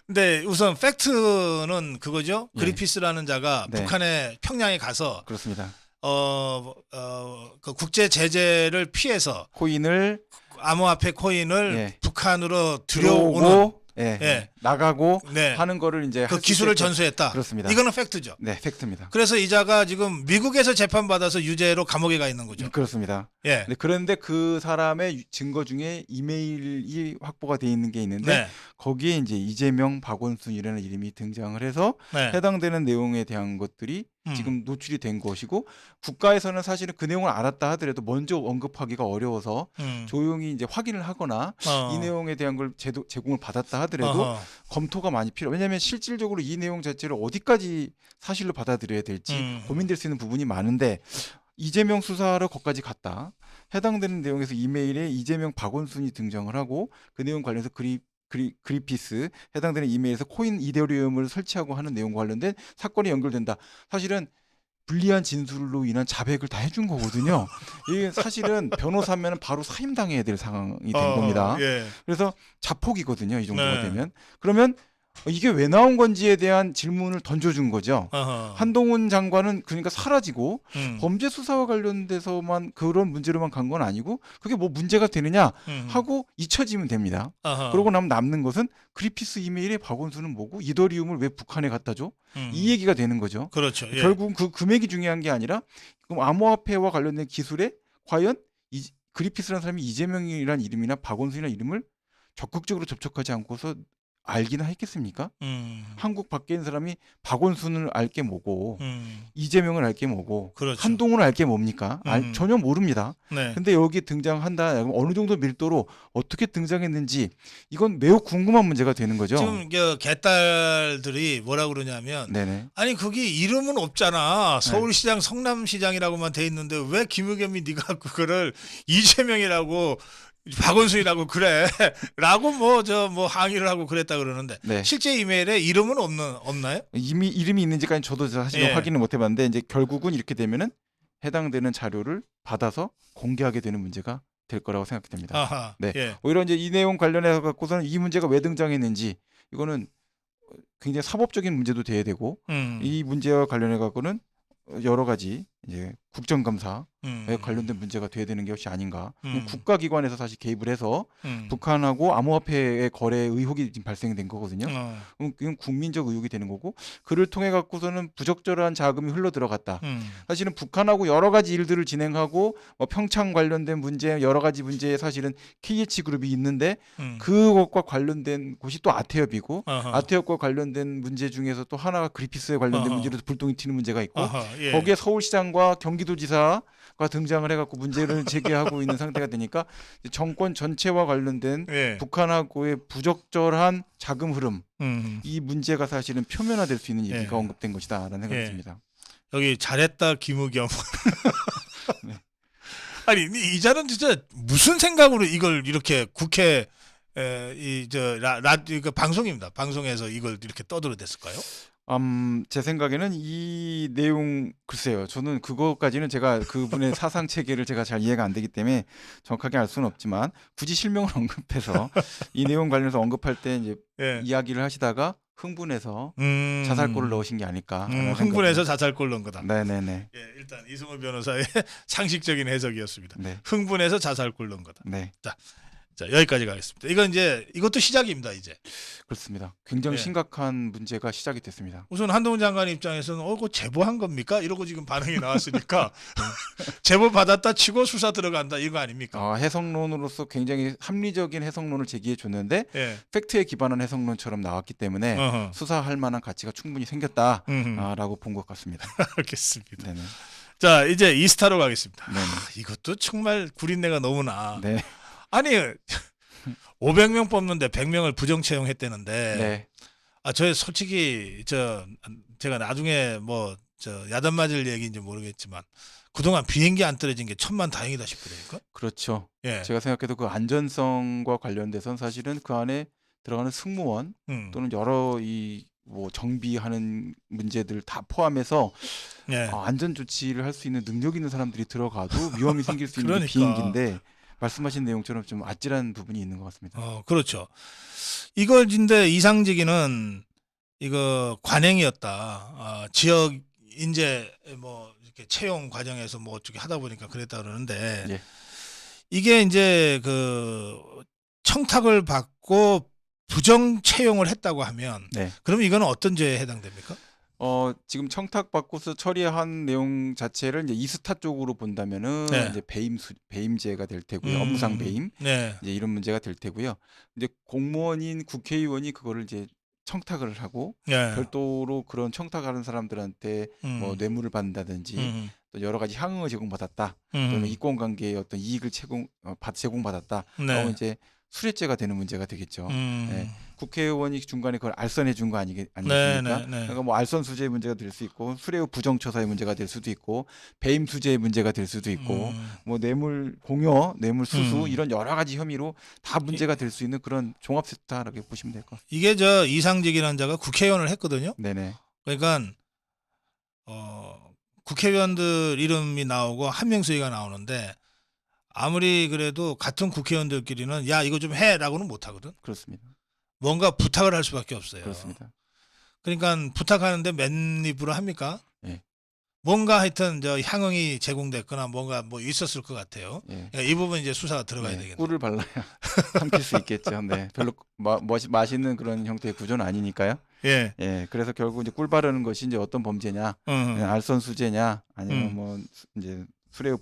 근데 우선 팩트는 그거죠. 그리피스라는 자가 북한의 평양에 가서 그렇습니다. 그 국제 제재를 피해서 암호화폐 코인을 북한으로 들여오는 나가고 하는 거를 이제 그 기술을 전수했다. 그렇습니다. 이거는 팩트죠. 네, 팩트입니다. 그래서 이자가 지금 미국에서 재판받아서 유죄로 감옥에 가 있는 거죠. 그렇습니다. 네, 그런데 그 사람의 증거 중에 이메일이 확보가 돼 있는 게 있는데 거기에 이제 이재명, 박원순이라는 이름이 등장을 해서 해당되는 내용에 대한 것들이 지금 노출이 된 것이고 국가에서는 사실은 그 내용을 알았다 하더라도 먼저 언급하기가 어려워서 조용히 이제 확인을 하거나 이 내용에 대한 걸 제공을 받았다 하더라도 검토가 많이 필요. 왜냐하면 실질적으로 이 내용 자체를 어디까지 사실로 받아들여야 될지 고민될 수 있는 부분이 많은데 이재명 수사하러 거기까지 갔다. 해당되는 내용에서 이메일에 이재명, 박원순이 등장을 하고 그 내용 관련해서 그리피스 해당되는 이메일에서 코인 이더리움을 설치하고 하는 내용과 관련된 사건이 연결된다. 사실은 불리한 진술로 인한 자백을 다 해준 거거든요. 이게 사실은 변호사면 바로 사임당해야 될 상황이 된 겁니다. 그래서 자폭이거든요. 이 정도가 되면. 그러면 이게 왜 나온 건지에 대한 질문을 던져준 거죠. 한동훈 장관은 그러니까 사라지고 범죄 수사와 관련돼서만 그런 문제로만 간 건 아니고 그게 뭐 문제가 되느냐 하고 잊혀지면 됩니다. 그러고 나면 남는 것은 그리피스 이메일에 박원순은 뭐고 이더리움을 왜 북한에 갖다 줘? 이 얘기가 되는 거죠. 그렇죠. 결국 그 금액이 중요한 게 아니라 그럼 암호화폐와 관련된 기술에 과연 그리피스라는 사람이 이재명이라는 이름이나 박원순이라는 이름을 적극적으로 접촉하지 않고서 알기나 했겠습니까? 한국 밖에 있는 사람이 박원순을 알게 뭐고 이재명을 알게 뭐고 한동훈을 알게 뭡니까? 전혀 모릅니다. 근데 여기 등장한다. 어느 정도 밀도로 어떻게 등장했는지 이건 매우 궁금한 문제가 되는 거죠. 지금 개딸들이 뭐라고 그러냐면 아니 거기 이름은 없잖아. 서울시장 성남시장이라고만 돼 있는데 왜 김의겸이 네가 그거를 이재명이라고 박원순이라고 그래 라고 항의를 하고 그랬다 그러는데 실제 이메일에 이름은 없나요? 이미 이름이 있는지까지 저도 사실 확인을 못 해봤는데 이제 결국은 이렇게 되면은 해당되는 자료를 받아서 공개하게 되는 문제가 될 거라고 생각됩니다. 오히려 이제 이 내용 관련해서 갖고서는 이 문제가 왜 등장했는지 이거는 굉장히 사법적인 문제도 돼야 되고 이 문제와 관련해 갖고는 여러 가지 이제 국정감사에 관련된 문제가 돼야 되는 것이 아닌가. 국가기관에서 사실 개입을 해서 북한하고 암호화폐의 거래 의혹이 지금 발생된 거거든요. 이건 국민적 의혹이 되는 거고, 그를 통해 갖고서는 부적절한 자금이 흘러 들어갔다. 사실은 북한하고 여러 가지 일들을 진행하고 뭐 평창 관련된 문제, 여러 가지 문제에 사실은 KH그룹이 있는데 그것과 관련된 곳이 또 아태협이고, 아태협과 관련된 문제 중에서 또 하나가 그리피스에 관련된 문제로 불똥이 튀는 문제가 있고, 예. 거기에 서울시장과 경기도지사가 등장을 해갖고 문제를 제기하고 있는 상태가 되니까 정권 전체와 관련된 예. 북한하고의 부적절한 자금 흐름, 이 문제가 사실은 표면화될 수 있는 얘기가 언급된 것이다라는 생각이 듭니다. 여기 잘했다 김의겸. 네. 아니 이 자는 진짜 무슨 생각으로 이걸 이렇게 국회 그 방송입니다. 방송에서 이걸 이렇게 떠들어댔을까요? 제 생각에는 이 내용, 글쎄요. 저는 그거까지는 제가 그분의 사상 체계를 제가 잘 이해가 안 되기 때문에 정확하게 알 수는 없지만, 굳이 실명을 언급해서 이 내용 관련해서 언급할 때 이제 이야기를 하시다가 흥분해서 자살골을 넣으신 게 아닐까. 흥분해서 자살골 넣은 거다. 네네네. 예, 일단 이승훈 변호사의 상식적인 해석이었습니다. 네. 흥분해서 자살골 넣은 거다. 네. 자, 여기까지 가겠습니다. 이건 이제 이것도 시작입니다. 이제. 그렇습니다. 굉장히 심각한 문제가 시작이 됐습니다. 우선 한동훈 장관 입장에서는 그거 제보한 겁니까? 이러고 지금 반응이 나왔으니까 제보 받았다 치고 수사 들어간다 이거 아닙니까? 해석론으로서 굉장히 합리적인 해석론을 제기해 줬는데 팩트에 기반한 해석론처럼 나왔기 때문에 수사할 만한 가치가 충분히 생겼다라고 본 것 같습니다. 알겠습니다. 네네. 자, 이제 이스타로 가겠습니다. 이것도 정말 구린내가 너무나. 네. 아니 500명 뽑는데 100명을 부정 채용했다는데, 저 솔직히 제가 나중에 뭐 야단 맞을 얘기인지 모르겠지만 그동안 비행기 안 떨어진 게 천만다행이다 싶더라니까. 그렇죠. 제가 생각해도 그 안전성과 관련돼서는 사실은 그 안에 들어가는 승무원 또는 여러 뭐 정비하는 문제들 다 포함해서 안전 조치를 할 수 있는 능력 있는 사람들이 들어가도 위험이 생길 수 있는 비행기인데, 말씀하신 내용처럼 좀 아찔한 부분이 있는 것 같습니다. 그렇죠. 이걸 근데 이상직위는 이거 관행이었다. 지역 인재 뭐 이렇게 채용 과정에서 뭐 어떻게 하다 보니까 그랬다 그러는데, 이게 이제 그 청탁을 받고 부정 채용을 했다고 하면, 그럼 이거는 어떤 죄에 해당됩니까? 지금 청탁받고서 처리한 내용 자체를 이제 이스타 쪽으로 본다면은 이제 배임죄가 될 테고요. 업무상 배임. 이제 이런 문제가 될 테고요. 이제 공무원인 국회의원이 그거를 이제 청탁을 하고 별도로 그런 청탁하는 사람들한테 뭐 뇌물을 받는다든지 또 여러 가지 향응을 제공받았다. 또는 이권관계의 어떤 이익을 제공받았다. 그러면 이제 수뢰죄가 되는 문제가 되겠죠. 국회의원이 중간에 그걸 알선해 준 거 아니겠습니까? 그러니까 뭐 알선 수재의 문제가 될 수 있고, 수뢰 후 부정처사의 문제가 될 수도 있고, 배임 수재의 문제가 될 수도 있고, 뭐 뇌물 공여, 뇌물 수수 이런 여러 가지 혐의로 다 문제가 될 수 있는 그런 종합세타라고 보시면 될 것 같아요. 이게 이상직이라는 자가 국회의원을 했거든요. 그러니까 국회의원들 이름이 나오고 한명수위가 나오는데, 아무리 그래도 같은 국회의원들끼리는 야 이거 좀 해라고는 못 하거든. 그렇습니다. 뭔가 부탁을 할 수밖에 없어요. 그렇습니다. 그러니까 부탁하는데 맨입으로 합니까? 뭔가 하여튼 향응이 제공됐거나 뭔가 뭐 있었을 것 같아요. 이 부분 이제 수사가 들어가야 되겠네요. 꿀을 발라야 삼킬 수 있겠죠. 별로 맛있는 그런 형태의 구조는 아니니까요. 그래서 결국 이제 꿀 바르는 것이 이제 어떤 범죄냐, 알선 수재냐, 아니면 뭐 이제 수뢰 후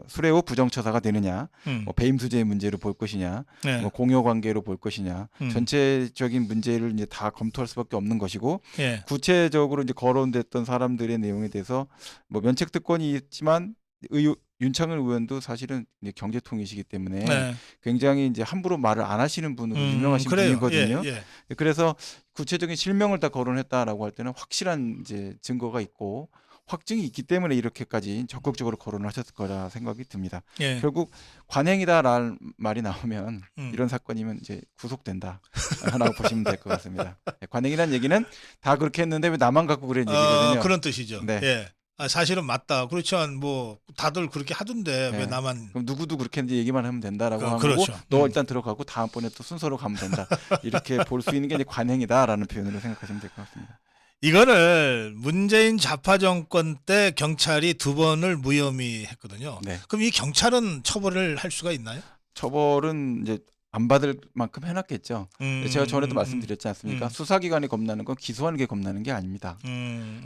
수뢰 후 부정처사가 되느냐, 뭐 배임 수재의 문제로 볼 것이냐, 뭐 공여 관계로 볼 것이냐, 전체적인 문제를 이제 다 검토할 수밖에 없는 것이고, 구체적으로 이제 거론됐던 사람들의 내용에 대해서 뭐 면책 특권이 있지만 윤창을 의원도 사실은 이제 경제통이시기 때문에 굉장히 이제 함부로 말을 안 하시는 분으로 유명하신 분이거든요. 그래서 구체적인 실명을 다 거론했다라고 할 때는 확실한 이제 증거가 있고 확증이 있기 때문에 이렇게까지 적극적으로 거론을 하셨을 거라 생각이 듭니다. 결국 관행이다라는 말이 나오면 이런 사건이면 이제 구속된다 하나고 보시면 될 것 같습니다. 관행이라는 얘기는 다 그렇게 했는데 왜 나만 갖고 그런 얘기거든요. 그런 뜻이죠. 사실은 맞다. 그렇지만 뭐 다들 그렇게 하던데 왜 나만. 그럼 누구도 그렇게 했는지 얘기만 하면 된다라고 하고 너 일단 들어가고 다음번에 또 순서로 가면 된다. 이렇게 볼 수 있는 게 이제 관행이다라는 표현으로 생각하시면 될 것 같습니다. 이거를 문재인 좌파 정권 때 경찰이 2번을 무혐의 했거든요. 네. 그럼 이 경찰은 처벌을 할 수가 있나요? 처벌은 이제 안 받을 만큼 해놨겠죠. 제가 전에도 말씀드렸지 않습니까? 수사기관이 겁나는 건 기소하는 게 겁나는 게 아닙니다.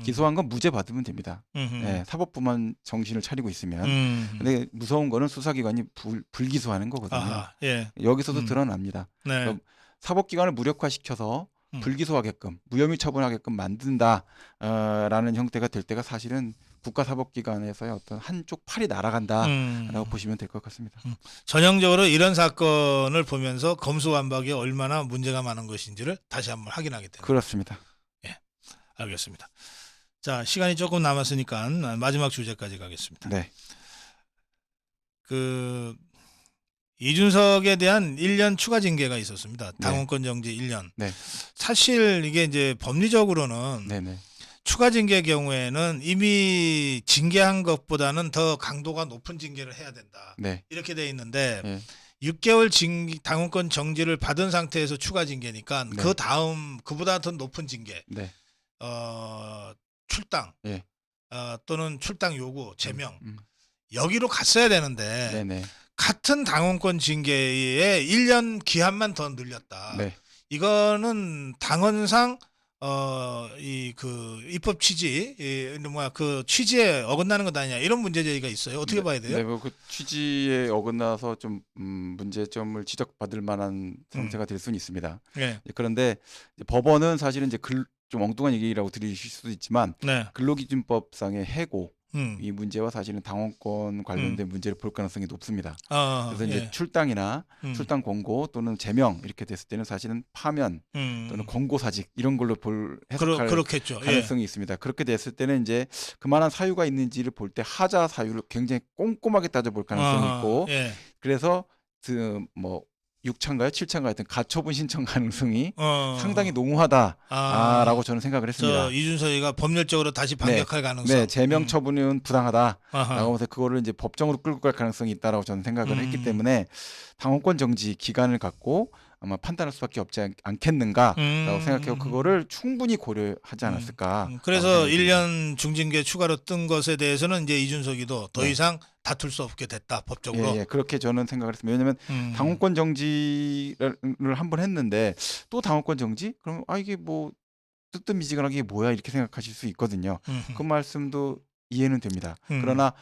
기소한 건 무죄 받으면 됩니다. 네, 사법부만 정신을 차리고 있으면. 근데 무서운 거는 수사기관이 불기소하는 거거든요. 아하, 예. 여기서도 드러납니다. 네. 사법기관을 무력화시켜서 불기소하게끔 무혐의 처분하게끔 만든다라는 형태가 될 때가 사실은 국가사법기관에서의 어떤 한쪽 팔이 날아간다라고 보시면 될 것 같습니다. 전형적으로 이런 사건을 보면서 검수완박이 얼마나 문제가 많은 것인지를 다시 한번 확인하게 됩니다. 그렇습니다. 예, 알겠습니다. 자, 시간이 조금 남았으니까 마지막 주제까지 가겠습니다. 네. 그 이준석에 대한 1년 추가 징계가 있었습니다. 당원권 정지 1년. 네. 사실 이게 이제 법리적으로는 네네. 추가 징계 경우에는 이미 징계한 것보다는 더 강도가 높은 징계를 해야 된다. 네. 이렇게 돼 있는데 네. 6개월 당원권 정지를 받은 상태에서 추가 징계니까 네. 그 다음 그보다 더 높은 징계. 네. 출당. 네. 또는 출당 요구, 제명. 여기로 갔어야 되는데 네네. 같은 당원권 징계에 1년 기한만 더 늘렸다. 네. 이거는 당헌상 이 그 입법 취지, 그 취지에 어긋나는 것 아니냐 이런 문제 제기가 있어요. 어떻게 봐야 돼요? 네, 뭐 그 취지에 어긋나서 좀 문제점을 지적받을 만한 상태가 될 수는 있습니다. 네. 그런데 이제 법원은 사실은 이제 좀 엉뚱한 얘기라고 들리실 수도 있지만 네. 근로기준법상의 해고 이 문제와 사실은 당원권 관련된 문제를 볼 가능성이 높습니다. 그래서 이제 예. 출당이나 출당 권고 또는 제명 이렇게 됐을 때는 사실은 파면 또는 권고사직 이런 걸로 해석할 그렇겠죠. 가능성이 있습니다. 그렇게 됐을 때는 이제 그만한 사유가 있는지를 볼 때 하자 사유를 굉장히 꼼꼼하게 따져볼 가능성이 있고 예. 그래서 그 뭐 6차인가요? 7차인가요? 하여튼 가처분 신청 가능성이 상당히 농후하다라고 저는 생각을 했습니다. 이준석이가 법률적으로 다시 반격할 가능성. 네, 제명 처분은 부당하다라고 아하. 해서 그거를 이제 법정으로 끌고 갈 가능성이 있다라고 저는 생각을 했기 때문에 당원권 정지 기간을 갖고 아마 판단할 수밖에 없지 않겠는가라고 생각해요. 그거를 충분히 고려하지 않았을까. 그래서 1년 중징계 추가로 뜬 것에 대해서는 이제 이준석이도 더 이상 다툴 수 없게 됐다 법적으로. 예, 그렇게 저는 생각을 했습니다. 왜냐하면 당원권 정지를 한번 했는데 또 당원권 정지? 그럼 이게 뭐 뜨뜻미지근하게 이게 뭐야 이렇게 생각하실 수 있거든요. 그 말씀도 이해는 됩니다. 그러나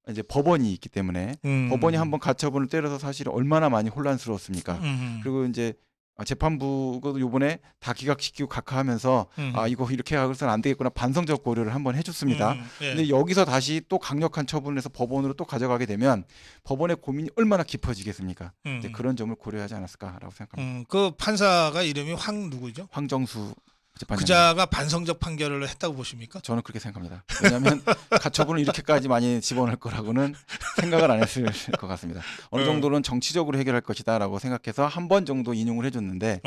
이제 법원이 있기 때문에 법원이 한번 가처분을 때려서 사실 얼마나 많이 혼란스러웠습니까? 그리고 이제 재판부가 요번에 다 기각시키고 각하하면서 이거 이렇게 해서는 안 되겠구나 반성적 고려를 한번 해줬습니다. 예. 근데 여기서 다시 또 강력한 처분을 해서 법원으로 또 가져가게 되면 법원의 고민이 얼마나 깊어지겠습니까? 이제 그런 점을 고려하지 않았을까라고 생각합니다. 그 판사가 이름이 누구죠? 황정수 재판장님. 그자가 반성적 판결을 했다고 보십니까? 저는 그렇게 생각합니다. 왜냐하면 가처분을 이렇게까지 많이 집어넣을 거라고는 생각을 안 했을 것 같습니다. 어느 정도는 정치적으로 해결할 것이다라고 생각해서 한 번 정도 인용을 해줬는데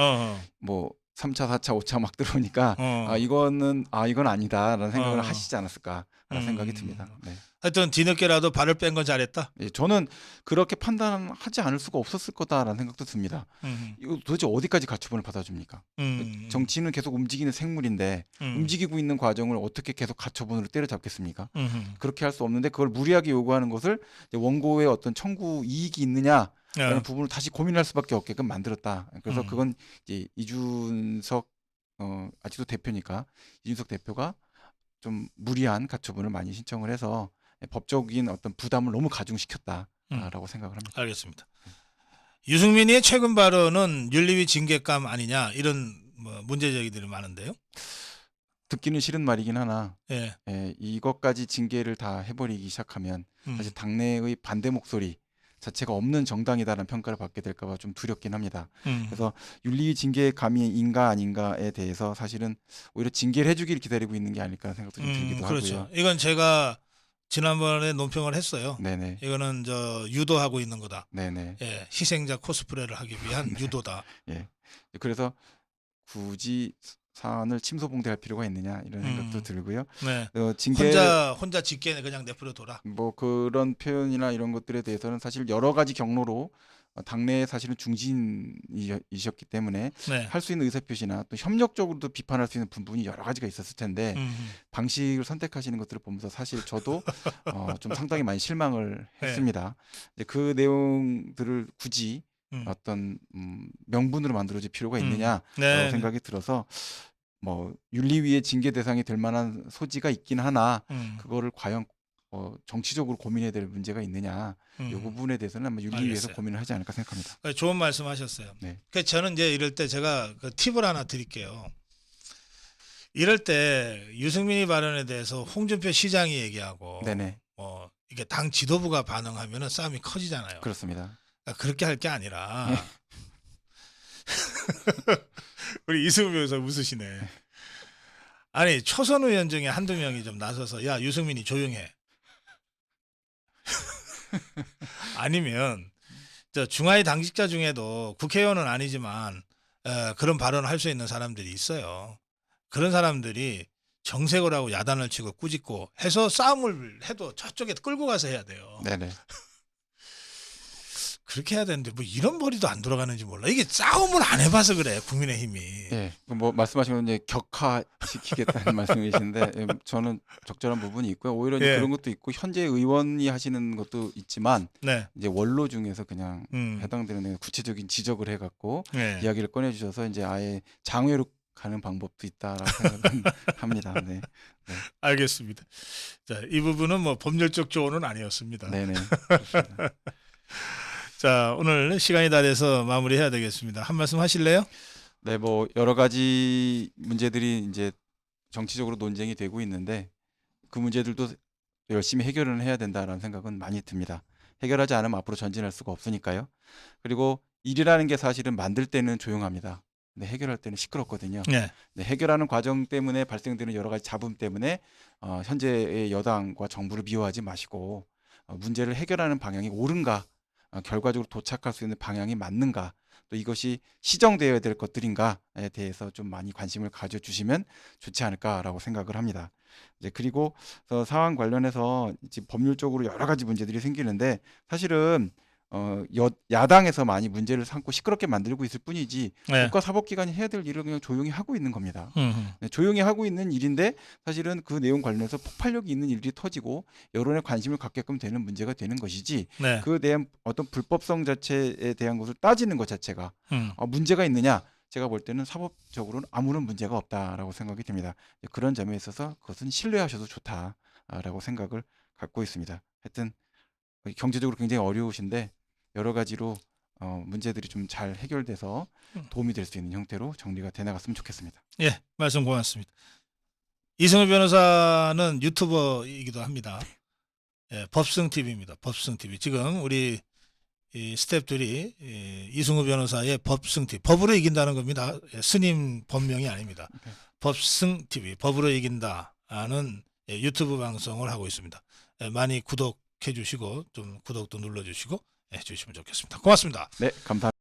뭐 3차, 4차, 5차 막 들어오니까 이건 아니다라는 생각을 하시지 않았을까라는 생각이 듭니다. 네. 하여튼 뒤늦게라도 발을 뺀 건 잘했다. 예, 저는 그렇게 판단하지 않을 수가 없었을 거다라는 생각도 듭니다. 이거 도대체 어디까지 가처분을 받아줍니까? 정치는 계속 움직이는 생물인데 움직이고 있는 과정을 어떻게 계속 가처분으로 때려잡겠습니까? 그렇게 할 수 없는데 그걸 무리하게 요구하는 것을 이제 원고의 어떤 청구 이익이 있느냐라는 부분을 다시 고민할 수밖에 없게끔 만들었다. 그래서 그건 이제 이준석 아직도 대표니까 이준석 대표가 좀 무리한 가처분을 많이 신청을 해서 법적인 어떤 부담을 너무 가중시켰다라고 생각을 합니다. 알겠습니다. 유승민의 최근 발언은 윤리위 징계감 아니냐 이런 문제 제기들이 많은데요. 듣기는 싫은 말이긴 하나 예. 이것까지 징계를 다 해버리기 시작하면 사실 당내의 반대 목소리 자체가 없는 정당이다라는 평가를 받게 될까 봐 좀 두렵긴 합니다. 그래서 윤리위 징계감인가 아닌가에 대해서 사실은 오히려 징계를 해주기를 기다리고 있는 게 아닐까 생각도 좀 들기도 그렇죠. 하고요. 이건 제가 지난번에 논평을 했어요. 네네. 이거는 유도하고 있는 거다. 네네. 예, 희생자 코스프레를 하기 위한 유도다. 예. 그래서 굳이 사안을 침소봉대할 필요가 있느냐 이런 생각도 들고요. 네. 징계 혼자 징계 그냥 내버려 둬라. 뭐 그런 표현이나 이런 것들에 대해서는 사실 여러 가지 경로로 당내에 사실은 중진이셨기 때문에 네. 할 수 있는 의사표시나 또 협력적으로도 비판할 수 있는 부분이 여러 가지가 있었을 텐데 방식을 선택하시는 것들을 보면서 사실 저도 좀 상당히 많이 실망을 했습니다. 이제 그 내용들을 굳이 어떤 명분으로 만들어질 필요가 있느냐라고 생각이 들어서 뭐 윤리위의 징계 대상이 될 만한 소지가 있긴 하나 그거를 과연 정치적으로 고민해야 될 문제가 있느냐 이 부분에 대해서는 아마 윤리위에서 고민을 하지 않을까 생각합니다. 좋은 말씀하셨어요. 네. 그러니까 저는 이제 이럴 때 제가 그 팁을 하나 드릴게요. 이럴 때 유승민이 발언에 대해서 홍준표 시장이 얘기하고 네네. 이게 당 지도부가 반응하면은 싸움이 커지잖아요. 그렇습니다. 그러니까 그렇게 할 게 아니라 우리 이승우 변호사 웃으시네. 아니 초선 의원 중에 한두 명이 좀 나서서 야 유승민이 조용해. 아니면 저 중하위 당직자 중에도 국회의원은 아니지만 그런 발언을 할 수 있는 사람들이 있어요. 그런 사람들이 정색을 하고 야단을 치고 꾸짖고 해서 싸움을 해도 저쪽에 끌고 가서 해야 돼요. 네네. 그렇게 해야 되는데 뭐 이런 머리도 안 돌아가는지 몰라. 이게 싸움을 안 해봐서 그래 국민의힘이. 네, 뭐 말씀하신 건 이제 격화시키겠다는 말씀이신데 저는 적절한 부분이 있고요. 오히려 이제 그런 것도 있고 현재 의원이 하시는 것도 있지만 이제 원로 중에서 그냥 해당되는 구체적인 지적을 해갖고 이야기를 꺼내주셔서 이제 아예 장외로 가는 방법도 있다라고 생각은 합니다. 네. 알겠습니다. 자, 이 부분은 뭐 법률적 조언은 아니었습니다. 네네. 자, 오늘 시간이 다 돼서 마무리해야 되겠습니다. 한 말씀 하실래요? 네, 뭐 여러 가지 문제들이 이제 정치적으로 논쟁이 되고 있는데 그 문제들도 열심히 해결을 해야 된다라는 생각은 많이 듭니다. 해결하지 않으면 앞으로 전진할 수가 없으니까요. 그리고 일이라는 게 사실은 만들 때는 조용합니다. 근데 해결할 때는 시끄럽거든요. 네, 해결하는 과정 때문에 발생되는 여러 가지 잡음 때문에 현재의 여당과 정부를 미워하지 마시고 문제를 해결하는 방향이 옳은가, 결과적으로 도착할 수 있는 방향이 맞는가, 또 이것이 시정되어야 될 것들인가에 대해서 좀 많이 관심을 가져주시면 좋지 않을까라고 생각을 합니다. 이제 그리고 사안 관련해서 이제 법률적으로 여러 가지 문제들이 생기는데 사실은 야당에서 많이 문제를 삼고 시끄럽게 만들고 있을 뿐이지 국가사법기관이 해야 될 일을 그냥 조용히 하고 있는 겁니다. 조용히 하고 있는 일인데 사실은 그 내용 관련해서 폭발력이 있는 일들이 터지고 여론의 관심을 갖게끔 되는 문제가 되는 것이지 그에 대한 어떤 불법성 자체에 대한 것을 따지는 것 자체가 문제가 있느냐, 제가 볼 때는 사법적으로는 아무런 문제가 없다라고 생각이 듭니다. 그런 점에 있어서 그것은 신뢰하셔도 좋다라고 생각을 갖고 있습니다. 하여튼 경제적으로 굉장히 어려우신데 여러 가지로 문제들이 좀 잘 해결돼서 도움이 될 수 있는 형태로 정리가 돼 나갔으면 좋겠습니다. 예, 말씀 고맙습니다. 이승우 변호사는 유튜버이기도 합니다. 예, 법승TV입니다. 법승TV. 지금 우리 이 스태프들이 이승우 변호사의 법승TV, 법으로 이긴다는 겁니다. 예, 스님 법명이 아닙니다. 법승TV, 법으로 이긴다는 유튜브 방송을 하고 있습니다. 예, 많이 구독해 주시고 좀 구독도 눌러주시고 해주시면 좋겠습니다. 고맙습니다. 네, 감사합니다.